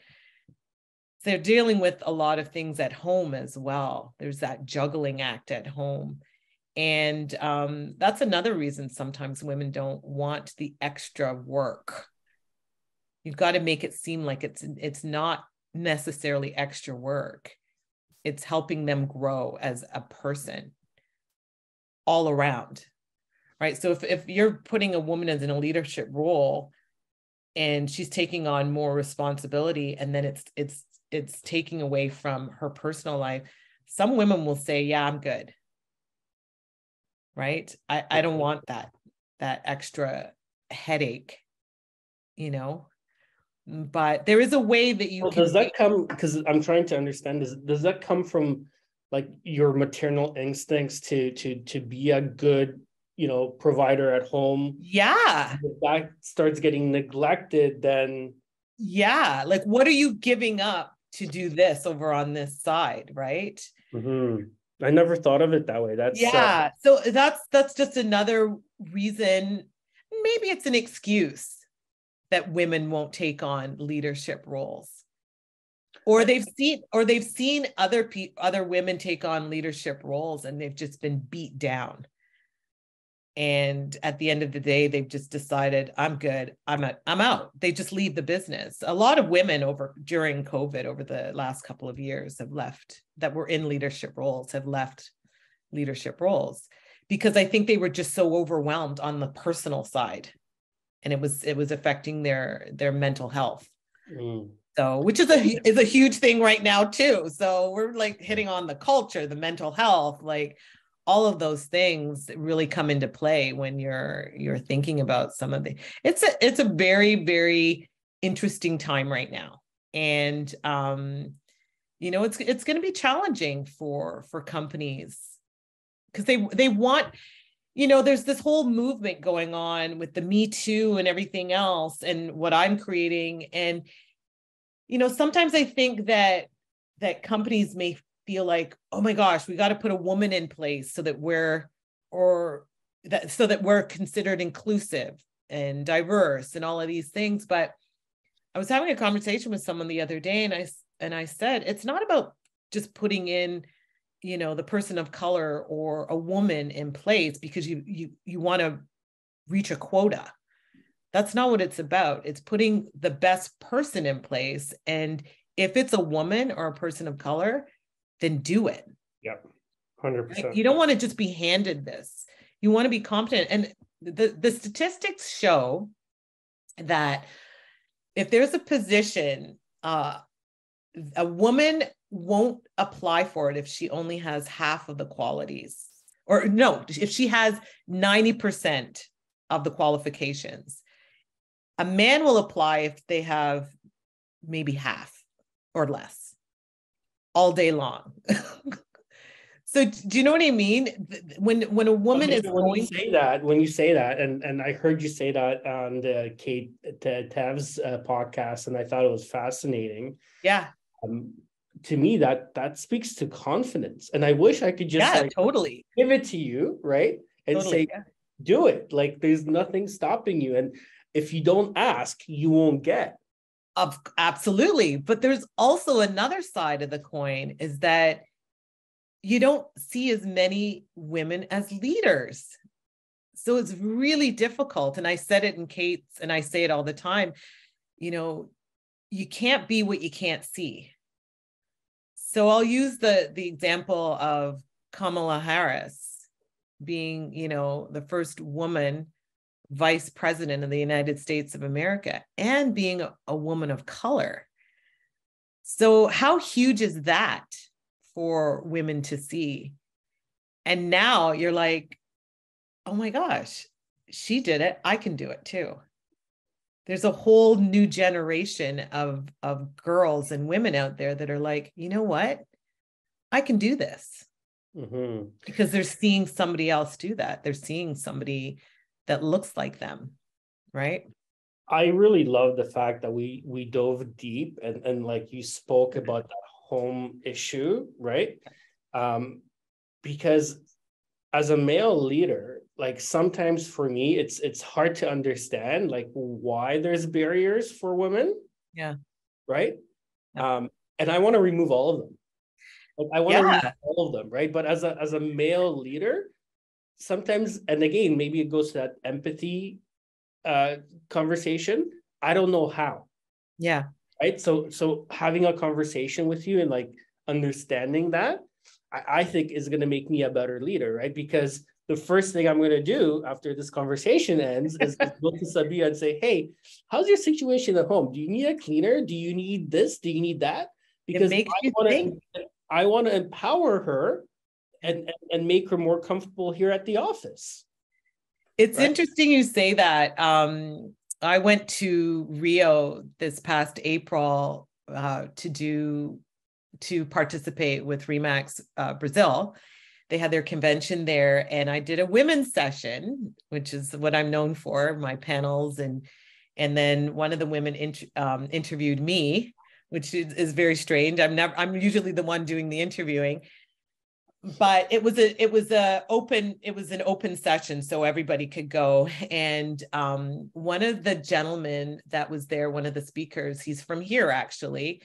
So they're dealing with a lot of things at home as well. There's that juggling act at home. And that's another reason sometimes women don't want the extra work. You've got to make it seem like it's not necessarily extra work. It's helping them grow as a person all around, right? So if you're putting a woman in a leadership role and she's taking on more responsibility, and then it's taking away from her personal life, some women will say, yeah, I'm good. Right? I don't want that extra headache, but there is a way that you can. Does that come, because I'm trying to understand, does that come from like your maternal instincts to be a good, provider at home? Yeah. If that starts getting neglected, then. Yeah. Like, what are you giving up to do this over on this side? Right. Mm-hmm. I never thought of it that way. That's Yeah. So that's just another reason, maybe it's an excuse that women won't take on leadership roles. Or they've seen other women take on leadership roles and they've just been beat down. And at the end of the day, they've just decided, I'm good. I'm out. They just leave the business. A lot of women during COVID, over the last couple of years, have left, that were in leadership roles, have left leadership roles because I think they were just so overwhelmed on the personal side, and it was affecting their mental health. So, which is a huge thing right now too. So we're like hitting on the culture, the mental health, like all of those things really come into play when you're thinking about some of the. It's a very, very interesting time right now, and it's going to be challenging for companies because they want. There's this whole movement going on with the Me Too and everything else, and what I'm creating. And, sometimes I think that companies may feel like, oh my gosh, we got to put a woman in place so that we're considered inclusive and diverse and all of these things. But I was having a conversation with someone the other day, and I said, it's not about just putting in the person of color or a woman in place because you want to reach a quota. That's not what it's about. It's putting the best person in place. And if it's a woman or a person of color, then do it. Yep. 100%. You don't want to just be handed this. You want to be competent. And the statistics show that if there's a position, a woman won't apply for it if she only has half of the qualities, or no, if she has 90% of the qualifications. A man will apply if they have maybe half or less all day long. So do you know what I mean? When a woman is when you say that, and I heard you say that on the Kate Tev's podcast, and I thought it was fascinating. Yeah. To me, that speaks to confidence, and I wish I could just totally give it to you, right? And say, do it. Like there's nothing stopping you, and if you don't ask, you won't get. Absolutely, but there's also another side of the coin, is that you don't see as many women as leaders. So it's really difficult. And I said it in Kate's, and I say it all the time, you can't be what you can't see. So I'll use the example of Kamala Harris being, the first woman vice president of the United States of America, and being a woman of color. So how huge is that for women to see? And now you're like, oh my gosh, she did it. I can do it too. There's a whole new generation of girls and women out there that are like, you know what? I can do this. Mm-hmm. Because they're seeing somebody else do that. They're seeing somebody that looks like them, right? I really love the fact that we dove deep and like you spoke about that home issue, right? Because as a male leader, like sometimes for me, it's hard to understand like why there's barriers for women. Yeah. Right. Yeah. And I want to remove all of them. Like I want to remove all of them, right? But as a male leader, sometimes, and again, maybe it goes to that empathy conversation. I don't know how. Yeah. Right. So having a conversation with you and like understanding that, I think is going to make me a better leader, right? Because the first thing I'm going to do after this conversation ends is go to Sabia and say, hey, how's your situation at home? Do you need a cleaner? Do you need this? Do you need that? Because I want to empower her and make her more comfortable here at the office. It's interesting you say that. I went to Rio this past April to participate with Remax Brazil. They had their convention there, and I did a women's session, which is what I'm known for, my panels, and then one of the women interviewed me, which is very strange. I'm usually the one doing the interviewing. but it was an open session, so everybody could go. And one of the gentlemen that was there, one of the speakers, he's from here actually,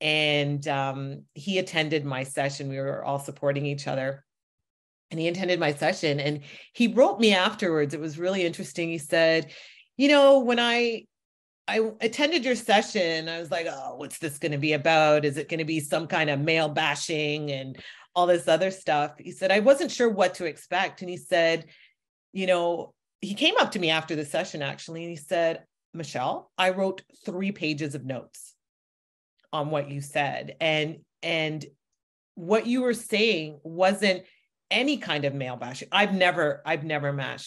and he attended my session. We were all supporting each other, and he attended my session, and he wrote me afterwards. It was really interesting. He said, when I attended your session, I was like, oh, what's this going to be about? Is it going to be some kind of male bashing and all this other stuff? He said, I wasn't sure what to expect. And he said, he came up to me after the session, actually, and he said, Michelle, I wrote 3 pages of notes on what you said. And what you were saying wasn't any kind of male bashing. I've never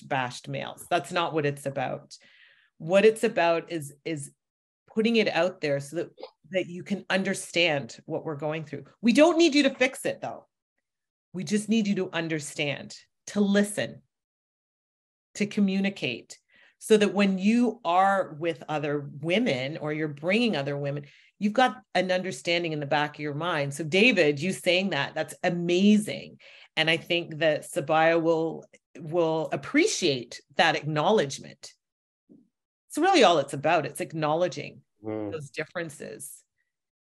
bashed males. That's not what it's about. What it's about is putting it out there so that you can understand what we're going through. We don't need you to fix it, though. We just need you to understand, to listen, to communicate, so that when you are with other women or you're bringing other women, you've got an understanding in the back of your mind. So David, you saying that's amazing. And I think that Sabaya will appreciate that acknowledgement. It's really all it's about. It's acknowledging those differences,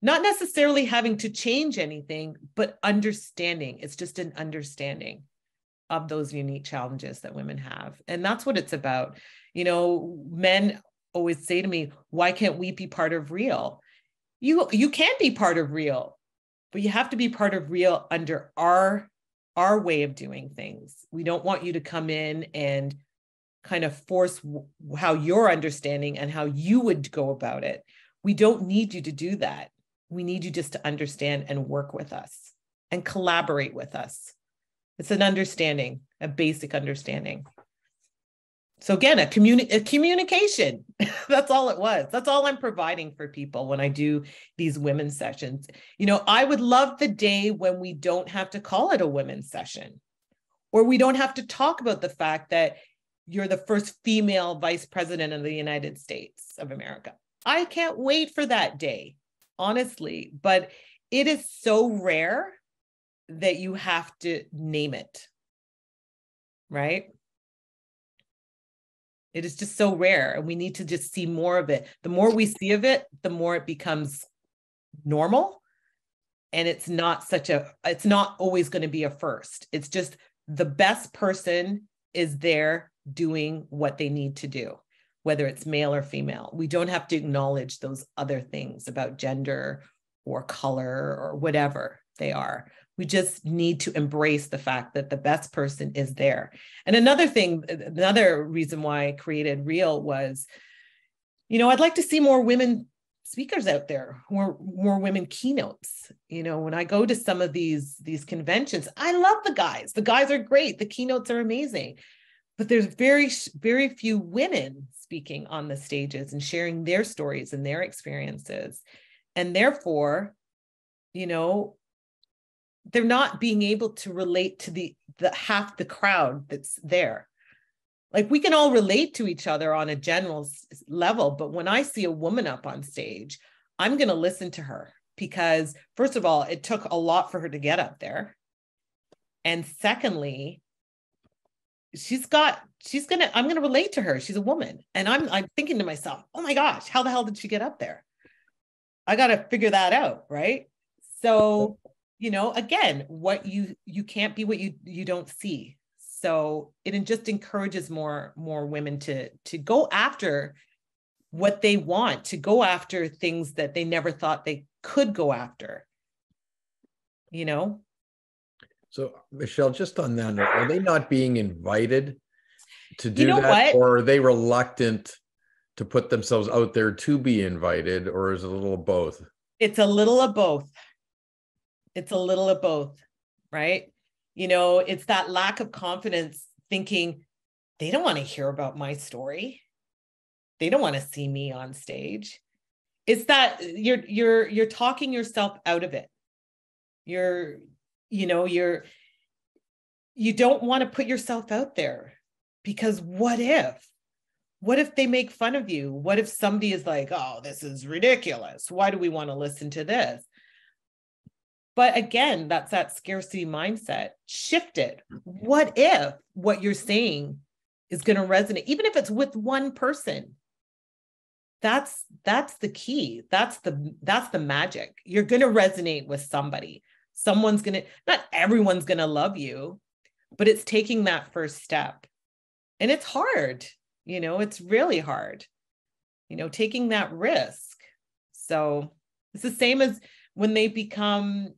not necessarily having to change anything, but understanding. It's just an understanding of those unique challenges that women have. And that's what it's about. Men always say to me, why can't we be part of Real? You can't be part of Real, but you have to be part of Real under our way of doing things. We don't want you to come in and kind of force how you're understanding and how you would go about it. We don't need you to do that. We need you just to understand and work with us and collaborate with us. It's an understanding, a basic understanding. So again, a communication. That's all it was. That's all I'm providing for people when I do these women's sessions. I would love the day when we don't have to call it a women's session, or we don't have to talk about the fact that you're the first female vice president of the United States of America. I can't wait for that day, honestly, but it is so rare that you have to name it, right? It is just so rare, and we need to just see more of it. The more we see of it, the more it becomes normal, and it's not always going to be a first. It's just the best person is there doing what they need to do, whether it's male or female. We don't have to acknowledge those other things about gender or color or whatever they are. We just need to embrace the fact that the best person is there. And another reason why I created Real was, I'd like to see more women speakers out there, more women keynotes. When I go to some of these conventions, I love the guys. The guys are great. The keynotes are amazing. But there's very, very few women speaking on the stages and sharing their stories and their experiences. And therefore, they're not being able to relate to the half the crowd that's there. Like, we can all relate to each other on a general level, but when I see a woman up on stage, I'm going to listen to her because, first of all, it took a lot for her to get up there. And secondly, I'm going to relate to her. She's a woman. And I'm thinking to myself, oh my gosh, how the hell did she get up there? I got to figure that out. Right. So, again, what you can't be what you don't see. So it just encourages more women to go after what they want, to go after things that they never thought they could go after, So, Michelle, just on that note, are they not being invited to do that? What? Or are they reluctant to put themselves out there to be invited? Or is it a little of both? It's a little of both. It's a little of both, right? It's that lack of confidence, thinking they don't want to hear about my story. They don't want to see me on stage. It's that you're talking yourself out of it. You don't want to put yourself out there because what if they make fun of you? What if somebody is like, oh, this is ridiculous. Why do we want to listen to this? But again, that's that scarcity mindset. Shift it. What if what you're saying is going to resonate, even if it's with one person? That's the key. That's the magic. You're going to resonate with somebody. Someone's going to, not everyone's going to love you, but it's taking that first step. And it's hard, it's really hard, taking that risk. So it's the same as when they become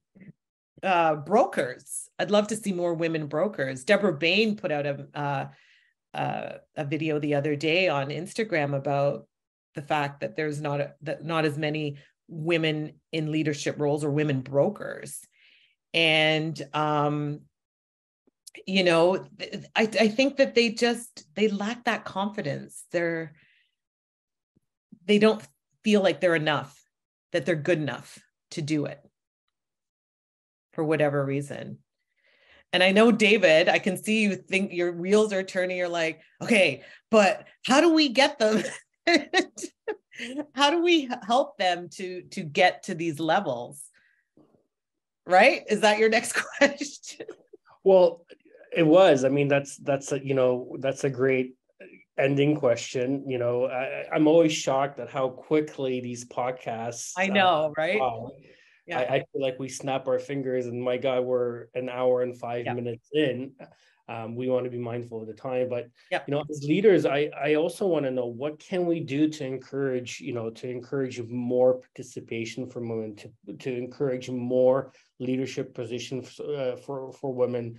brokers. I'd love to see more women brokers. Deborah Bain put out a video the other day on Instagram about the fact that there's not as many women in leadership roles or women brokers. And I think that they lack that confidence. They don't feel like they're enough, that they're good enough to do it for whatever reason. And I know, David, I can see you think your wheels are turning. You're like, okay, but how do we get them? How do we help them to get to these levels? Right? Is that your next question? Well, it was. I mean, that's a great ending question. I'm always shocked at how quickly these podcasts. I know, right? Yeah. I feel like we snap our fingers and my God, we're an hour and 5 minutes in. We want to be mindful of the time, but as leaders, I also want to know, what can we do to encourage more participation from women, to encourage more leadership positions for women.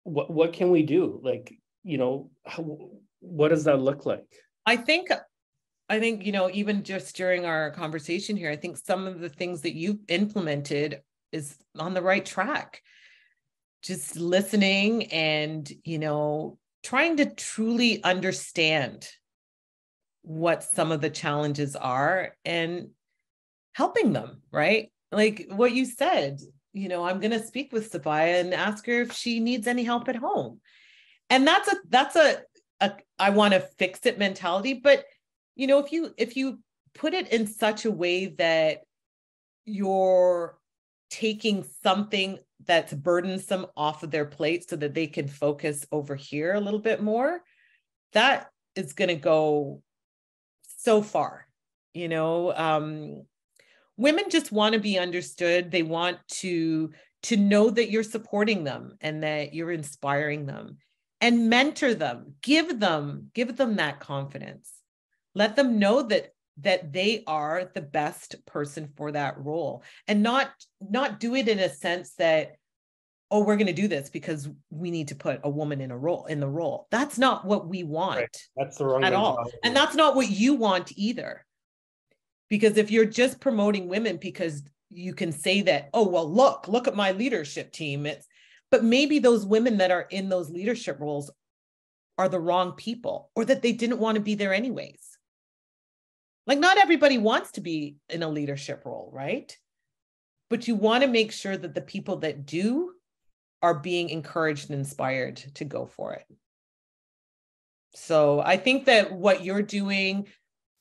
What can we do? Like, what does that look like? I think, even just during our conversation here, I think some of the things that you've implemented is on the right track. Just listening and, trying to truly understand what some of the challenges are and helping them, right? Like what you said, I'm going to speak with Sabaya and ask her if she needs any help at home. And that's a I want to fix it mentality. But, if you put it in such a way that you're taking something that's burdensome off of their plate so that they can focus over here a little bit more, that is going to go so far. Women just want to be understood. They want to know that you're supporting them and that you're inspiring them, and mentor them, give them that confidence. Let them know that they are the best person for that role, and not do it in a sense that, oh, we're going to do this because we need to put a woman in the role. That's not what we want. Right. That's the wrong at all. And that's not what you want either. Because if you're just promoting women because you can say that, oh, well, look at my leadership team. But maybe those women that are in those leadership roles are the wrong people, or that they didn't want to be there anyways. Like, not everybody wants to be in a leadership role, right? But you want to make sure that the people that do are being encouraged and inspired to go for it. So I think that what you're doing,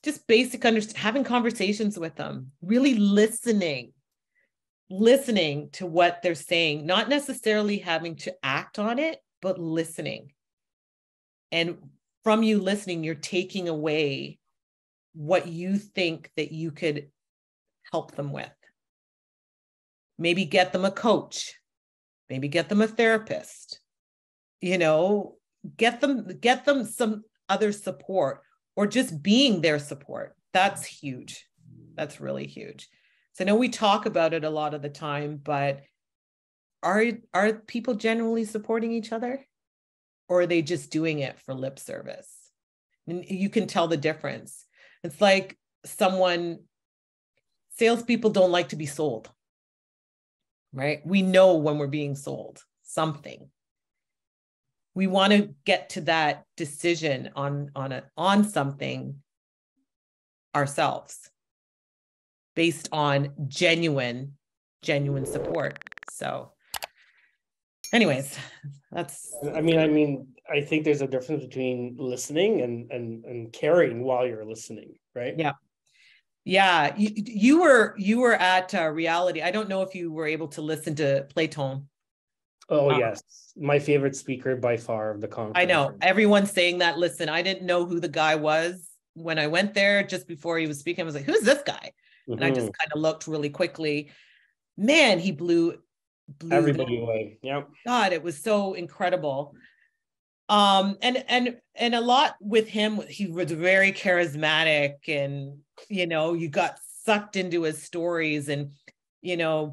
just basic having conversations with them, really listening to what they're saying, not necessarily having to act on it, but listening. And from you listening, you're taking away what you think that you could help them with. Maybe get them a coach, maybe get them a therapist, get them some other support, or just being their support. That's huge. That's really huge. So I know we talk about it a lot of the time, but are people generally supporting each other, or are they just doing it for lip service? And you can tell the difference. It's like salespeople don't like to be sold, right? We know when we're being sold something. We want to get to that decision on something ourselves based on genuine support. So anyways, that's. I think there's a difference between listening and caring while you're listening, right? Yeah, you were at reality. I don't know if you were able to listen to Playtone. Oh, yes. My favorite speaker by far of the conference. I know everyone's saying that. Listen, I didn't know who the guy was when I went there. Just before he was speaking, I was like, who's this guy? And I just kind of looked really quickly. Man, he blew everybody away. Yeah. God, it was so incredible. And a lot with him, he was very charismatic, and you got sucked into his stories, and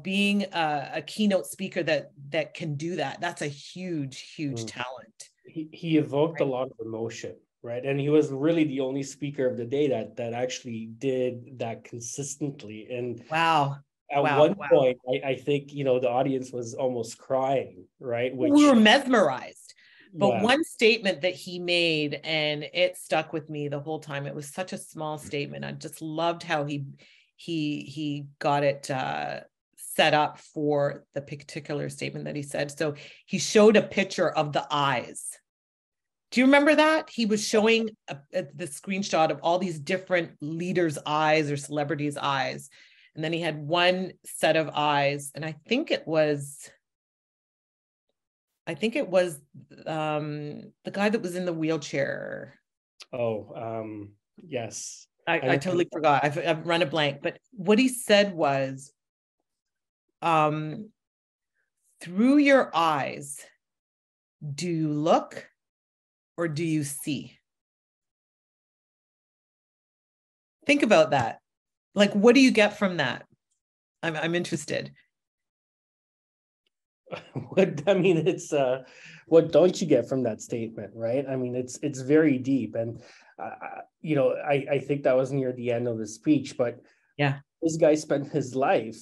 being a keynote speaker that can do that, that's a huge talent. He evoked a lot of emotion, right? And he was really the only speaker of the day that actually did that consistently. And at one point, I think the audience was almost crying, right? We were mesmerized. But one statement that he made, and it stuck with me the whole time. It was such a small statement. I just loved how he got it set up for the particular statement that he said. So he showed a picture of the eyes. Do you remember that? He was showing the screenshot of all these different leaders' eyes or celebrities' eyes. And then he had one set of eyes, and I think it was the guy that was in the wheelchair. Yes. I totally forgot. I've run a blank. But what he said was, through your eyes, do you look or do you see? Think about that. Like, what do you get from that? I'm interested. It's what don't you get from that statement, right? I mean, it's very deep, and I think that was near the end of the speech, but yeah, this guy spent his life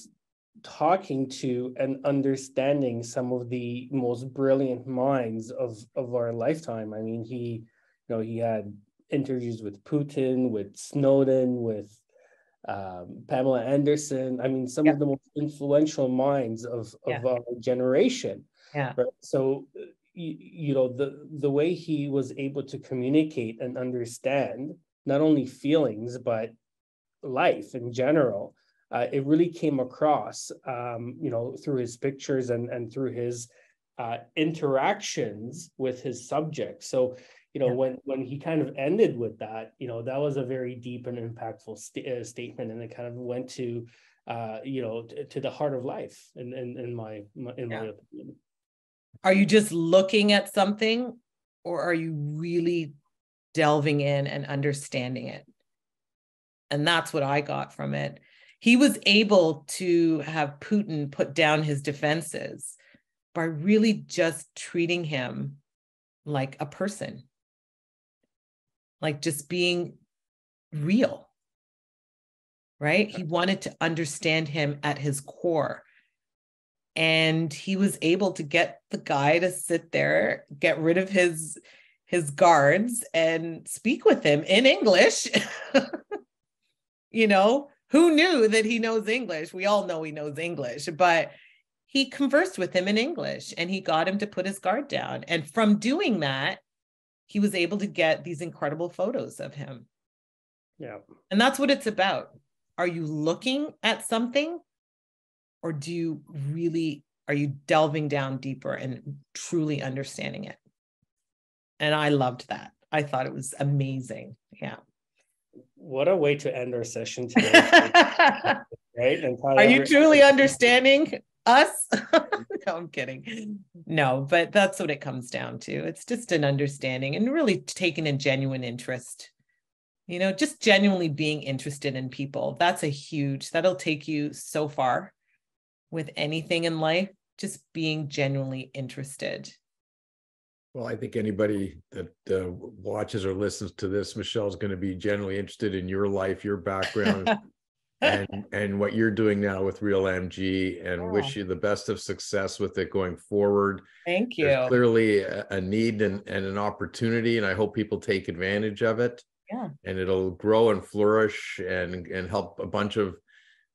talking to and understanding some of the most brilliant minds of our lifetime. I mean, he had interviews with Putin, with Snowden, with Pamela Anderson. I mean, some of the most influential minds of our generation. Yeah. Right? So, the way he was able to communicate and understand not only feelings, but life in general, it really came across, through his pictures and through his interactions with his subjects. So, when he kind of ended with that, that was a very deep and impactful statement, and it kind of went to, to the heart of life, in my opinion. Are you just looking at something, or are you really delving in and understanding it? And that's what I got from it. He was able to have Putin put down his defenses by really just treating him like a person. Like just being real, right? He wanted to understand him at his core. And he was able to get the guy to sit there, get rid of his guards, and speak with him in English. Who knew that he knows English? We all know he knows English, but he conversed with him in English, and he got him to put his guard down. And from doing that, he was able to get these incredible photos of him. Yeah. And that's what it's about. Are you looking at something, or are you delving down deeper and truly understanding it? And I loved that. I thought it was amazing. Yeah. What a way to end our session today. Right? And are you truly understanding us? No, I'm kidding. No, but that's what it comes down to. It's just an understanding and really taking a genuine interest. Just genuinely being interested in people. That'll take you so far with anything in life, just being genuinely interested. Well, I think anybody that watches or listens to this, Michelle, is going to be genuinely interested in your life, your background, and what you're doing now with Real MG, and wish you the best of success with it going forward. Thank you. There's clearly a need and an opportunity, and I hope people take advantage of it. Yeah. And it'll grow and flourish and help a bunch of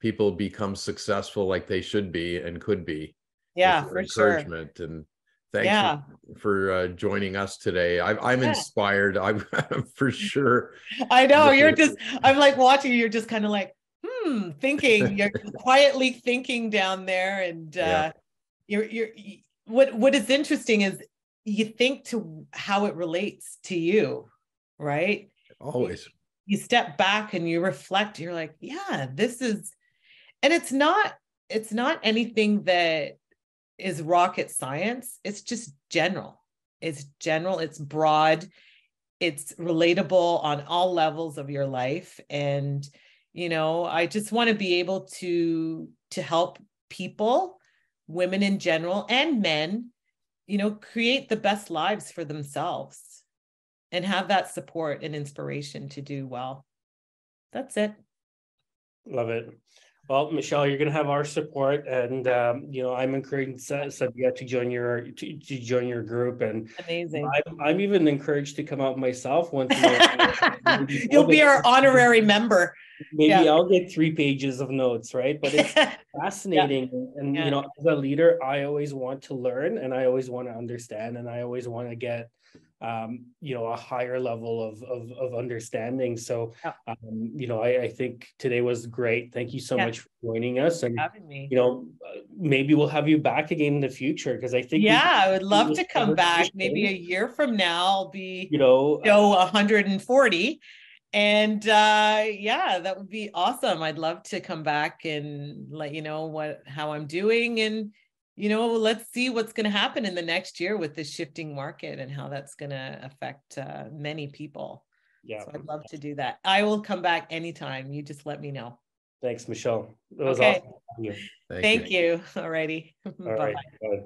people become successful like they should be and could be. Yeah, for encouragement. Sure. And thanks for joining us today. I'm inspired. I'm for sure. I know I'm like watching you. You're just kind of like, thinking, you're quietly thinking down there. And you're what is interesting is you think to how it relates to you, right? Always. You step back and you reflect, you're like, yeah, this is, and it's not anything that is rocket science. It's just general. It's general, it's broad, it's relatable on all levels of your life. And, I just want to be able to help people, women in general and men, create the best lives for themselves and have that support and inspiration to do well. That's it. Love it. Well, Michelle, you're going to have our support, and I'm encouraging Sabia to join your group, and amazing. I'm even encouraged to come out myself once. You'll be our honorary member. Maybe I'll get 3 pages of notes, right? But it's fascinating, and as a leader, I always want to learn, and I always want to understand, and I always want to get a higher level of understanding. So, I think today was great. Thank you so much for joining us, and having me. Maybe we'll have you back again in the future, because I think I would love to come back. Maybe a year from now, I'll be 140. And that would be awesome. I'd love to come back and let you know how I'm doing, and let's see what's going to happen in the next year with this shifting market and how that's going to affect many people. So I'd love to do that. I will come back anytime. You just let me know. Thanks, Michelle. It was awesome. Thank you. All righty. All right. Bye.